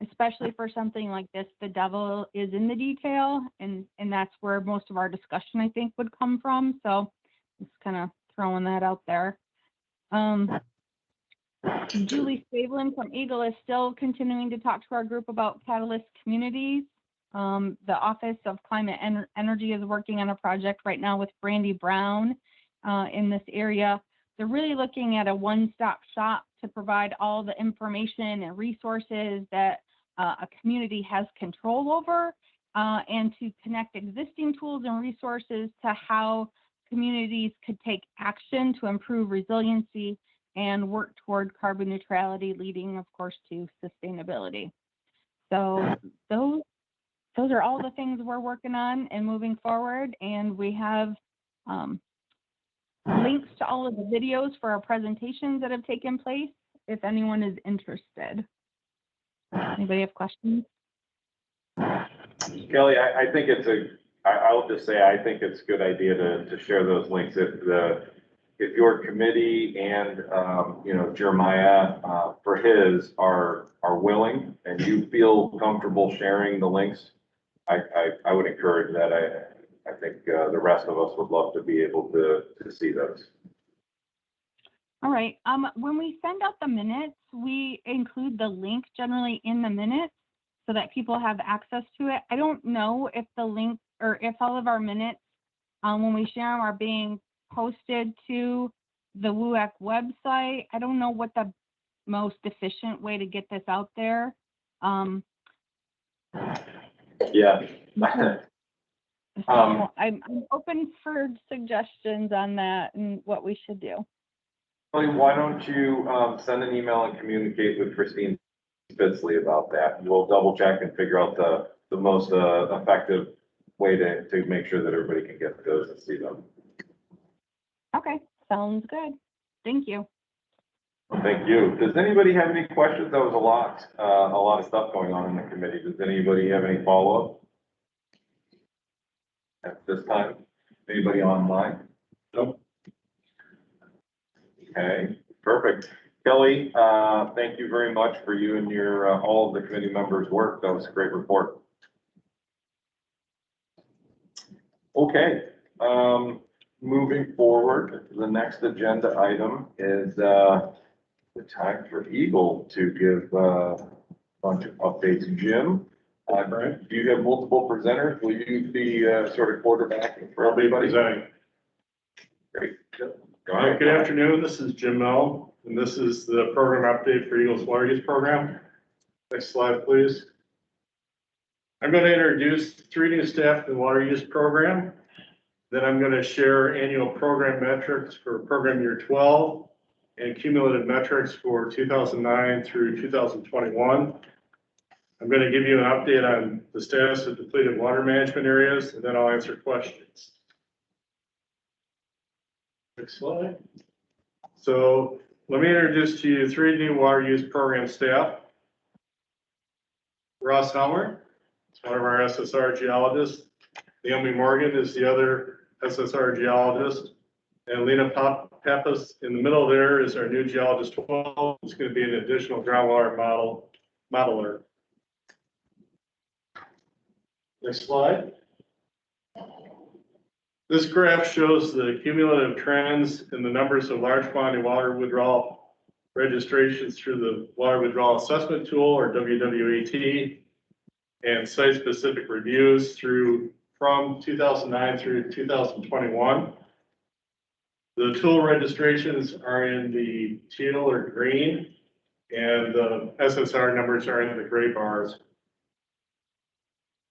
especially for something like this, the devil is in the detail, and that's where most of our discussion I think would come from. So just kind of throwing that out there. Julie Stavelin from Eagle is still continuing to talk to our group about Catalyst Communities. The Office of Climate and Energy is working on a project right now with Brandy Brown in this area. They're really looking at a one-stop shop to provide all the information and resources that a community has control over, and to connect existing tools and resources to how communities could take action to improve resiliency and work toward carbon neutrality, leading, of course, to sustainability. So those are all the things we're working on and moving forward. And we have links to all of the videos for our presentations that have taken place, if anyone is interested. Anybody have questions? Kelly, I think it's I'll just say, I think it's a good idea to share those links. If your committee and, you know, Jeremiah, for his are willing and you feel comfortable sharing the links, I would encourage that. I think, the rest of us would love to be able to see those. All right. When we send out the minutes, we include the link generally in the minutes so that people have access to it. I don't know if the link or if all of our minutes, when we share them, are being posted to the WUAC website. I don't know what the most efficient way to get this out there. Yeah. So I'm open for suggestions on that and what we should do. Why don't you send an email and communicate with Christine Spitzley about that? We'll double check and figure out the most effective way to make sure that everybody can get those and see them. Okay, sounds good. Thank you. Thank you. Does anybody have any questions? That was a lot of stuff going on in the committee. Does anybody have any follow-up at this time? Anybody online? Nope. Okay, perfect. Kelly, thank you very much for you and your all of the committee members' work. That was a great report. Okay, moving forward, the next agenda item is the time for Eagle to give a bunch of updates. Jim, do you have multiple presenters? Will you be sort of quarterbacking for everybody? Presenting. Great. All right, good afternoon. This is Jim Mell, and this is the program update for Eagle's water use program. Next slide, please. I'm going to introduce 3 new staff in the water use program. Then I'm going to share annual program metrics for program year 12 and cumulative metrics for 2009 through 2021. I'm going to give you an update on the status of depleted water management areas, and then I'll answer questions. Next slide. So let me introduce to you 3 new water use program staff. Ross Helmer is one of our SSR geologists. Naomi Morgan is the other SSR geologist. And Lena Pappas in the middle there is our new geologist 12. It's going to be an additional groundwater modeler. Next slide. This graph shows the cumulative trends in the numbers of large quantity water withdrawal registrations through the Water Withdrawal Assessment Tool, or WWAT, and site-specific reviews from 2009 through 2021. The tool registrations are in the teal or green, and the SSR numbers are in the gray bars.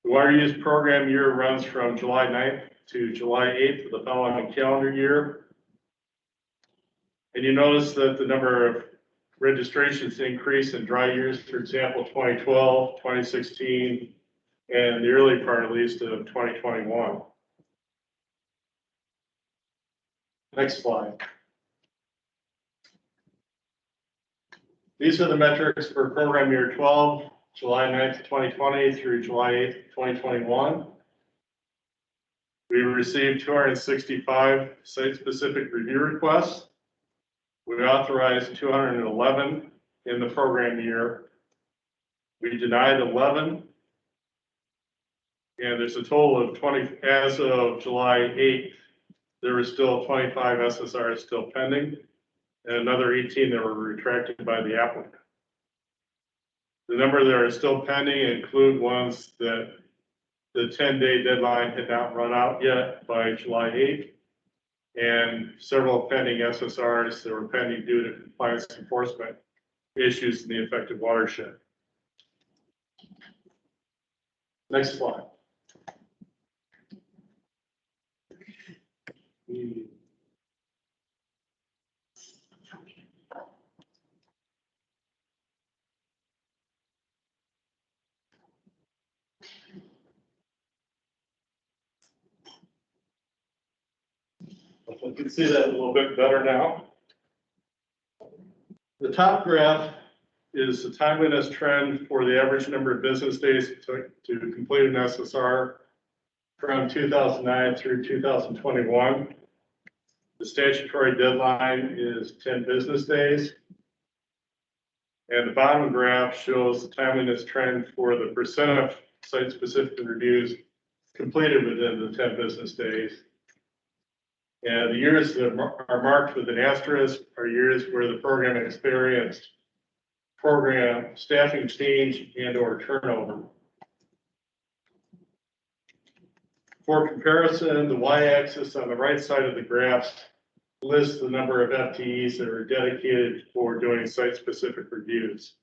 The water use program year runs from July 9th to July 8th of the following calendar year. And you notice that the number of registrations increase in dry years, for example, 2012, 2016, and the early part, at least, of 2021. Next slide. These are the metrics for program year 12, July 9th, 2020 through July 8th, 2021. We received 265 site-specific review requests. We authorized 211 in the program year. We denied 11. And there's a total of 20, as of July 8th, there were still 25 SSRs still pending, and another 18 that were retracted by the applicant. The number that are still pending include ones that the 10-day deadline had not run out yet by July 8th, and several pending SSRs that were pending due to compliance enforcement issues in the affected watershed. Next slide. You can see that a little bit better now. The top graph is the timeliness trend for the average number of business days to complete an SSR from 2009 through 2021. The statutory deadline is 10 business days. And the bottom graph shows the timeliness trend for the percent of site-specific reviews completed within the 10 business days. And the years that are marked with an asterisk are years where the program experienced program staffing change and or turnover. For comparison, the y-axis on the right side of the graph lists the number of FTEs that are dedicated for doing site-specific reviews.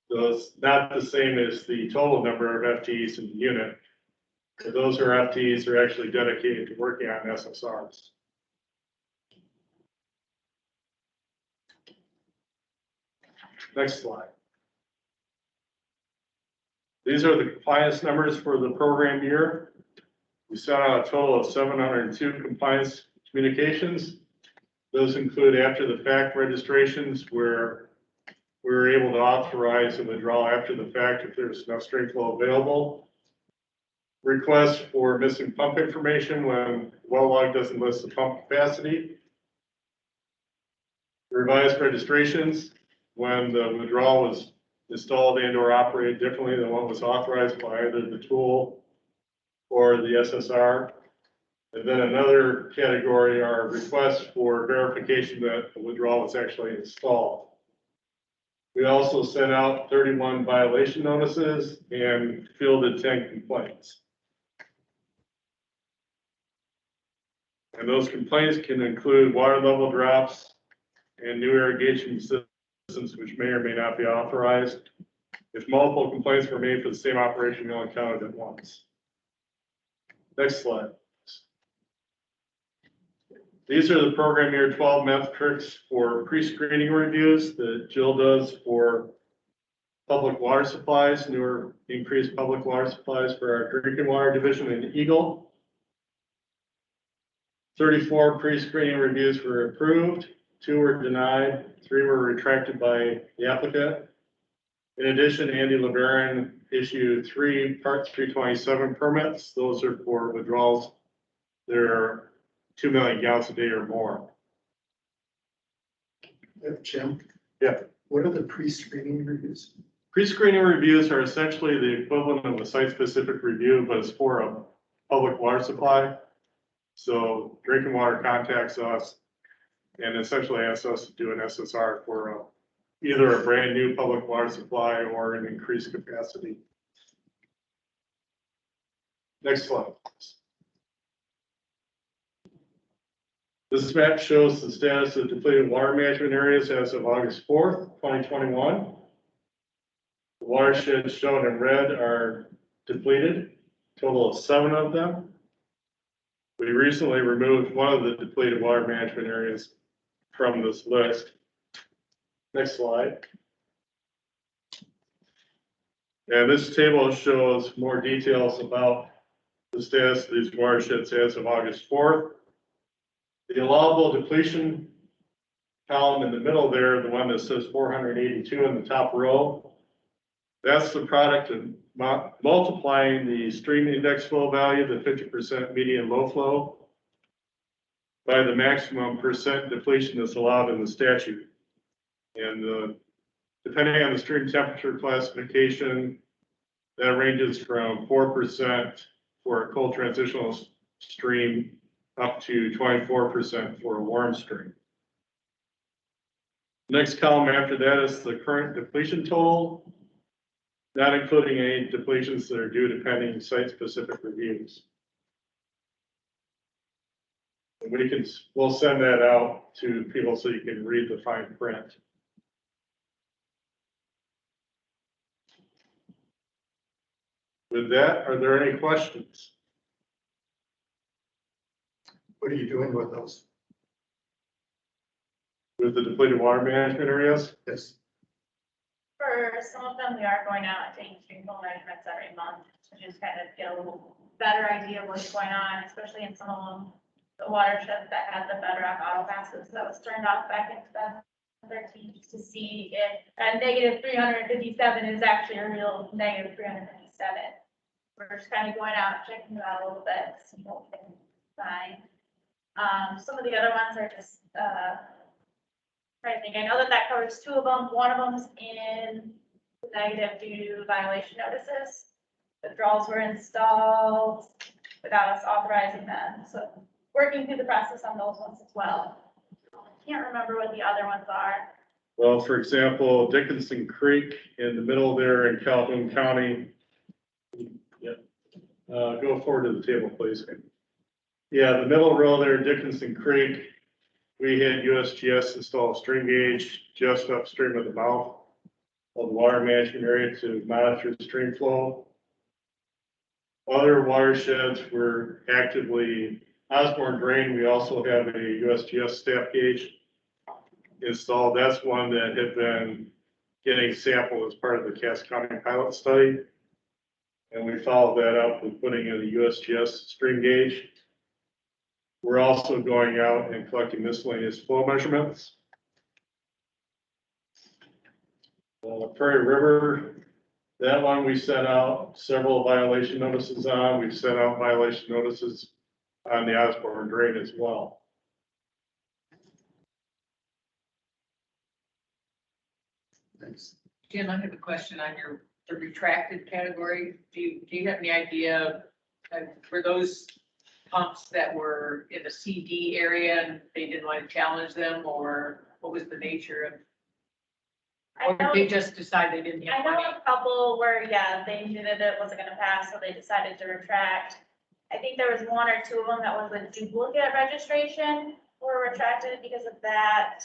So it's not the same as the total number of FTEs in the unit. So those are FTEs that are actually dedicated to working on SSRs. Next slide. These are the compliance numbers for the program year. We sent out a total of 702 compliance communications. Those include after the fact registrations where we were able to authorize a withdrawal after the fact if there's enough stream flow available. Requests for missing pump information when well log doesn't list the pump capacity. Revised registrations when the withdrawal was installed and or operated differently than what was authorized by either the tool or the SSR. And then another category are requests for verification that the withdrawal was actually installed. We also sent out 31 violation notices and fielded 10 complaints. And those complaints can include water level drops and new irrigation systems which may or may not be authorized. If multiple complaints were made for the same operation, we only counted it once. Next slide. These are the program year 12 metrics for pre-screening reviews that Jill does for public water supplies, newer increased public water supplies for our drinking water division in Eagle. 34 pre-screening reviews were approved, 2 were denied, 3 were retracted by the applicant. In addition, Andy LeBaron issued 3 Part 327 permits. Those are for withdrawals. They're 2 million gallons a day or more. Jim? Yeah. What are the pre-screening reviews? Pre-screening reviews are essentially the equivalent of a site-specific review, but it's for a public water supply. So drinking water contacts us and essentially asks us to do an SSR for either a brand new public water supply or an increased capacity. Next slide. This map shows the status of depleted water management areas as of August 4th, 2021. The watersheds shown in red are depleted, total of 7 of them. We recently removed one of the depleted water management areas from this list. Next slide. And this table shows more details about the status of these watersheds as of August 4th. The allowable depletion column in the middle there, the one that says 482 in the top row, that's the product of multiplying the stream index flow value, the 50% median low flow, by the maximum percent depletion that's allowed in the statute. And depending on the stream temperature classification, that ranges from 4% for a cold transitional stream up to 24% for a warm stream. Next column after that is the current depletion total, not including any depletions that are due to pending site-specific reviews. And we'll send that out to people so you can read the fine print. With that, are there any questions? What are you doing with those? With the depleted water management areas? Yes. For some of them, we are going out and taking stream flow measurements every month to just kind of get a little better idea of what's going on, especially in some of them, the watersheds that had the bedrock auto passes that was turned off back in 2013, just to see if that negative 357 is actually a real negative 357. we're just kind of going out, checking it out a little bit, see what we can find. Some of the other ones are just, trying to think, I know that that covers two of them. One of them's in the negative due to violation notices. Withdrawals were installed without us authorizing them, so working through the process on those ones as well. Can't remember what the other ones are. Well, for example, Dickinson Creek in the middle there in Calhoun County. Yep. Go forward to the table, please. Yeah, the middle row there, Dickinson Creek, we had USGS install a stream gauge just upstream of the mouth of the water management area to monitor the stream flow. Other watersheds were actively, Osborne Drain, we also have a USGS staff gauge installed. That's one that had been getting sampled as part of the Cass County pilot study. And we followed that up with putting in a USGS stream gauge. We're also going out and collecting miscellaneous flow measurements. Prairie River, that one we sent out several violation notices on. We've sent out violation notices on the Osborne Drain as well. Thanks. Jim, I have a question on the retracted category. Do you have any idea, for those pumps that were in the CD area and they didn't want to challenge them, or what was the nature of? Or did they just decide they didn't I have know money? a couple where, yeah, they knew that it wasn't gonna pass, so they decided to retract. I think there was one or two of them that was a duplicate registration were retracted because of that.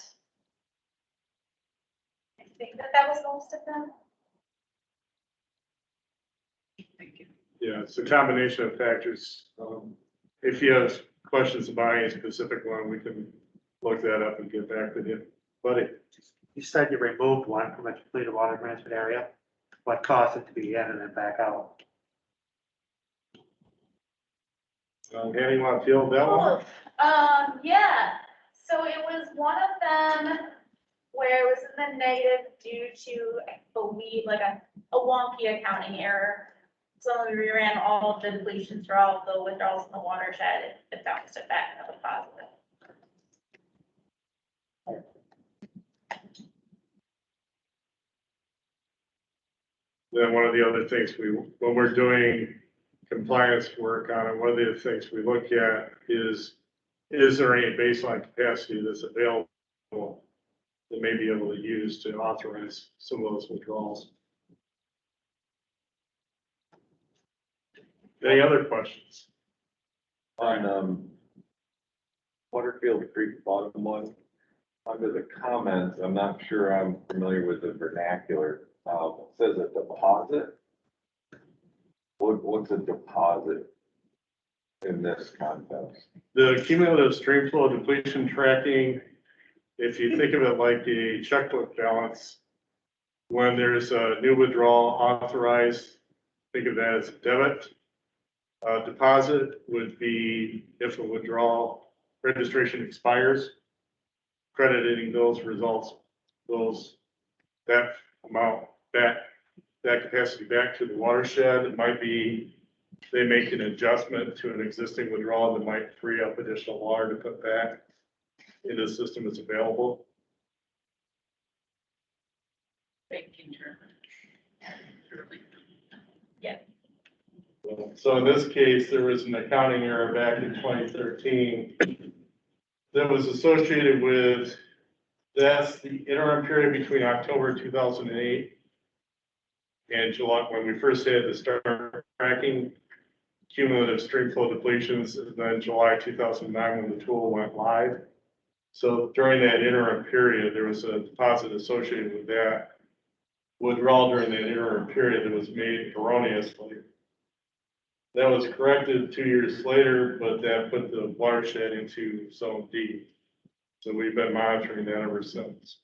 I think that was most of them. Thank you. Yeah, it's a combination of factors. If you have questions about any specific one, we can look that up and get back with you. Buddy? You said you removed one from a depleted water management area. What caused it to be in and then back out? Annie, you want to field that one? Yeah, so it was one of them where it was in the negative due to, I believe, like a wonky accounting error. So when we ran all of the depletions for all of the withdrawals in the watershed, it bounced it back into the positive. Then one of the other things when we're doing compliance work on it, one of the things we look at is there any baseline capacity that's available that may be able to use to authorize some of those withdrawals? Any other questions? On Butterfield Creek bottom one, under the comments, I'm not sure I'm familiar with the vernacular. It says a deposit. What's a deposit in this context? The cumulative stream flow depletion tracking, if you think of it like a checkbook balance, when there's a new withdrawal authorized, think of that as a debit. Deposit would be if a withdrawal registration expires, crediting those results, that amount back, that capacity back to the watershed. It might be they make an adjustment to an existing withdrawal that might free up additional water to put back into the system that's available. Banking term. Yeah. So in this case, there was an accounting error back in 2013 that was associated with, that's the interim period between October 2008 and July, when we first had the start tracking cumulative stream flow depletions, and then July 2009 when the tool went live. So during that interim period, there was a deposit associated with that withdrawal during that interim period that was made erroneously. That was corrected 2 years later, but that put the watershed into Zone D. So we've been monitoring that ever since.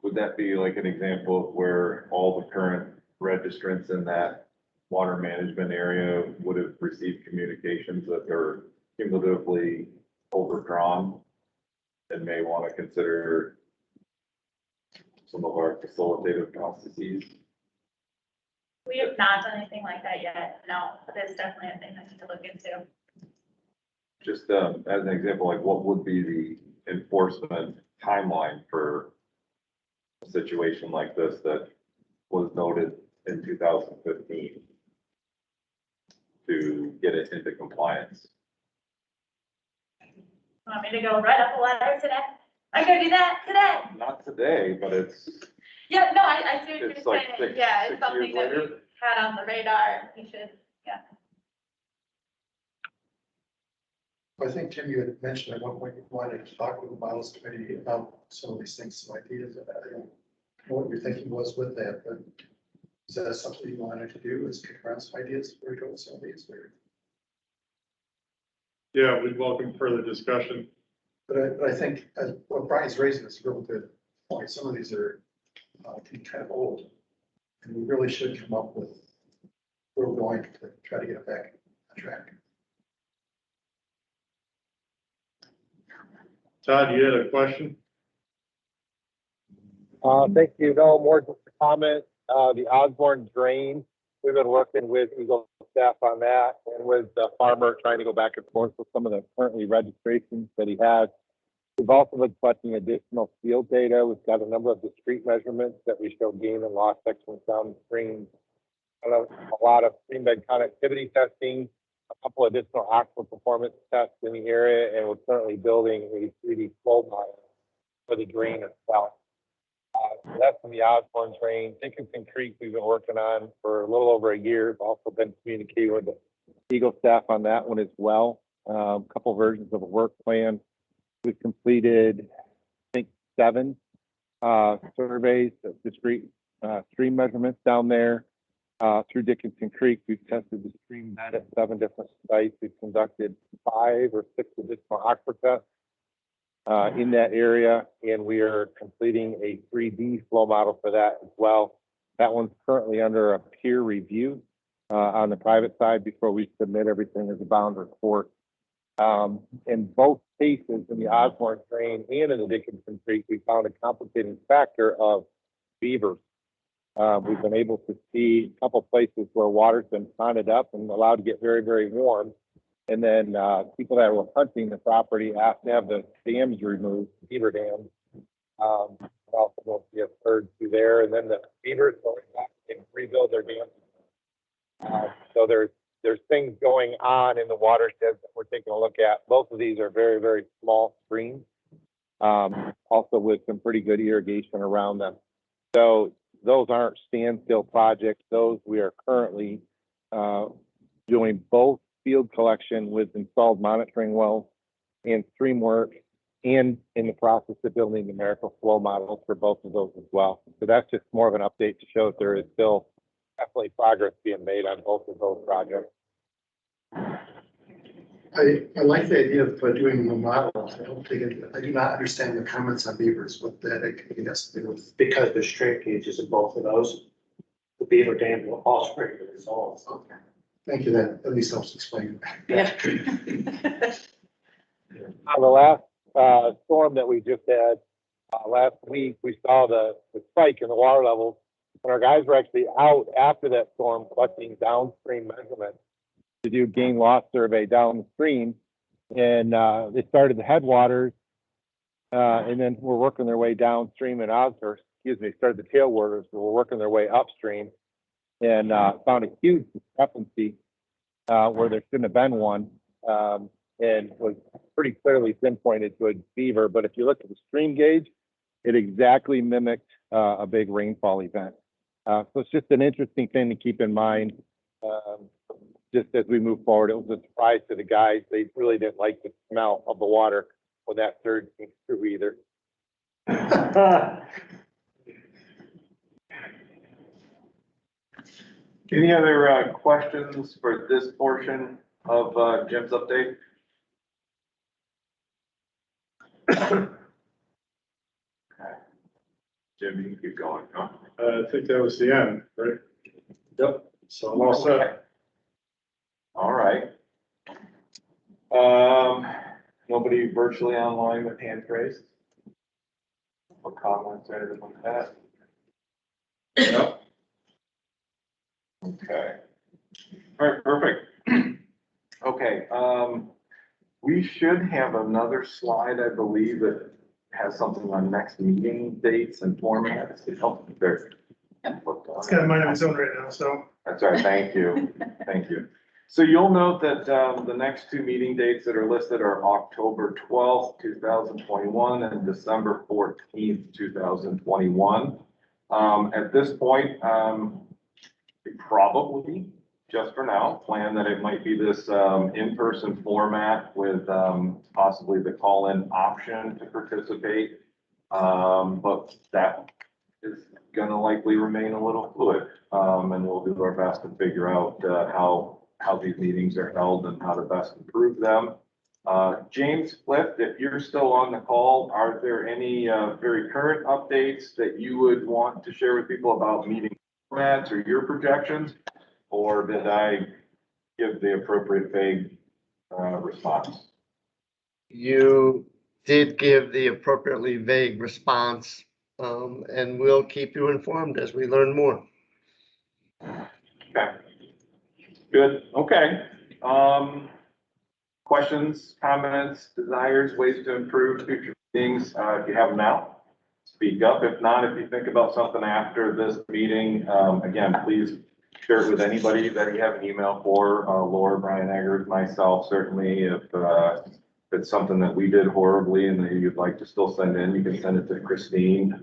Would that be like an example of where all the current registrants in that water management area would have received communications that are cumulatively overdrawn and may want to consider some of our facilitative processes? We have not done anything like that yet, no, but it's definitely a thing that we need to look into. Just as an example, like what would be the enforcement timeline for a situation like this that was noted in 2015 to get it into compliance? Want me to go write up a letter today? I can do that today. Not today, but it's, Yeah, no, I see what It's you're like saying. six- Yeah, it's 6 something years that we later? had on the radar. We should, yeah. I think, Tim, you had mentioned at one point you wanted to talk with the models committee about some of these things, some ideas. I don't know what your thinking was with that, but is that something you wanted to do, is kick around some ideas before we go with some of these? Yeah, we'd welcome further discussion. But I think what Brian's raising is a real good point. Some of these are can be kind of old. And we really should come up with where we're going to try to get it back on track. Todd, you had a question? Thank you. No more just a comment. The Osborne drain, we've been working with Eagle staff on that and with the farmer trying to go back and forth with some of the currently registrations that he has. We've also been collecting additional field data. We've got a number of discrete measurements that we show gain and loss sections down the stream. A lot of stream bed connectivity testing, a couple additional aquifer performance tests in the area, and we're currently building a 3D flow model for the drain itself. So that's from the Osborne drain. Dickinson Creek we've been working on for a little over a year. We've also been communicating with the Eagle staff on that one as well. A couple versions of a work plan. We've completed, I think, 7 surveys of discrete stream measurements down there through Dickinson Creek. We've tested the stream bed at 7 different sites. We've conducted 5 or 6 additional aquifer tests in that area, and we are completing a 3D flow model for that as well. That one's currently under a peer review on the private side before we submit everything as a bound report. In both cases, in the Osborne drain and in the Dickinson Creek, we found a complicating factor of beavers. We've been able to see a couple places where water's been ponded up and allowed to get very, very warm. And then people that were hunting the property asked to have the dams removed, beaver dams. Also won't see a herd through there. And then the beavers going back and rebuild their dams. So there's things going on in the watersheds that we're taking a look at. Both of these are very, very small streams, also with some pretty good irrigation around them. So those aren't standstill projects. Those we are currently doing both field collection with installed monitoring wells and stream work, and in the process of building numerical flow models for both of those as well. So that's just more of an update to show that there is still definitely progress being made on both of those projects. I like the idea of doing the models. I do not understand the comments on beavers, what that has to do with. Because the stream gauges in both of those, the beaver dam will also bring the results. Okay. Thank you. That at least helps explain. Yeah. On the last storm that we just had last week, we saw the spike in the water levels, and our guys were actually out after that storm collecting downstream measurements to do gain loss survey downstream, and they started the headwaters, and then we're started the tailwaters, we're working their way upstream, and found a huge discrepancy where there shouldn't have been one, and was pretty clearly pinpointed to a beaver. But if you look at the stream gauge, it exactly mimicked a big rainfall event. So it's just an interesting thing to keep in mind. Just as we move forward, it was a surprise to the guys. They really didn't like the smell of the water when that surge came through either. Any other questions for this portion of Jim's update? Okay. Jim, you can keep going, huh? I think that was the end, right? Yep. So I'm all set. All right. Nobody virtually online with hand raised? Or comments or anything like that? Yep. Okay. All right, perfect. Okay, we should have another slide, I believe, that has something on next meeting dates and formats. There. It's got mine on its own right now, so. That's right, thank you, thank you. So you'll note that the next two meeting dates that are listed are October 12th, 2021 and December 14th, 2021. At this point, we probably, just for now, plan that it might be this in-person format with possibly the call-in option to participate. But that is gonna likely remain a little fluid. And we'll do our best to figure out how these meetings are held and how to best improve them. James Clift, if you're still on the call, are there any very current updates that you would want to share with people about meeting formats or your projections? Or did I give the appropriate vague response? You did give the appropriately vague response, and we'll keep you informed as we learn more. Okay. Good, okay. Questions, comments, desires, ways to improve future meetings, if you have them now, speak up. If not, if you think about something after this meeting, again, please share it with anybody that you have an email for, Laura, Brian Eggers, myself, certainly. If it's something that we did horribly and that you'd like to still send in, you can send it to Christine.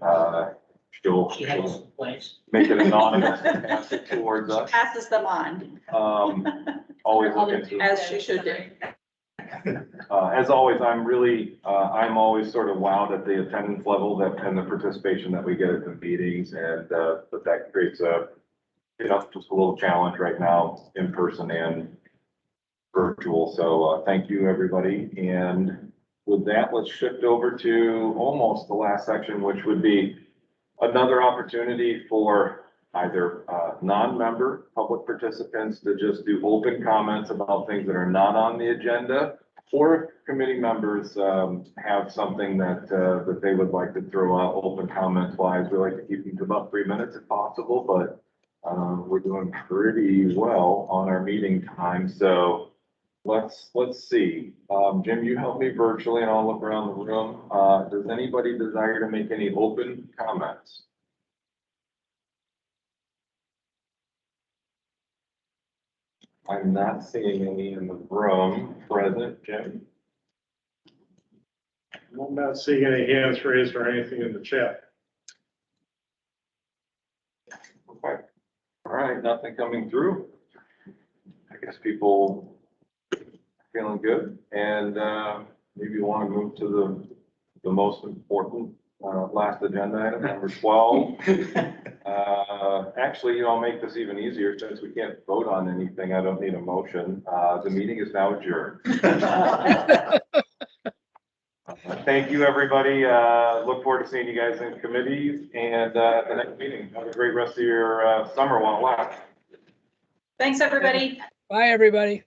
She'll make it anonymous and pass it towards us. Passes them on. Always looking to. As she should do. As always, I'm always sort of wowed at the attendance level and the participation that we get at the meetings, and but that creates just a little challenge right now, in person and virtual. So thank you, everybody. And with that, let's shift over to almost the last section, which would be another opportunity for either non-member public participants to just do open comments about things that are not on the agenda, or if committee members have something that they would like to throw out open comments wise. We like to keep them to about 3 minutes if possible, but we're doing pretty well on our meeting time. So let's see. Jim, you help me virtually and I'll look around the room. Does anybody desire to make any open comments? I'm not seeing any in the room present. Jim? I'm not seeing any hands raised or anything in the chat. Okay. All right, nothing coming through. I guess people feeling good, and maybe want to move to the most important last agenda item, number 12. Actually, I'll make this even easier since we can't vote on anything. I don't need a motion. The meeting is now adjourned. Thank you, everybody. Look forward to seeing you guys in committees and at the next meeting. Have a great rest of your summer while it lasts. Thanks, everybody. Bye, everybody.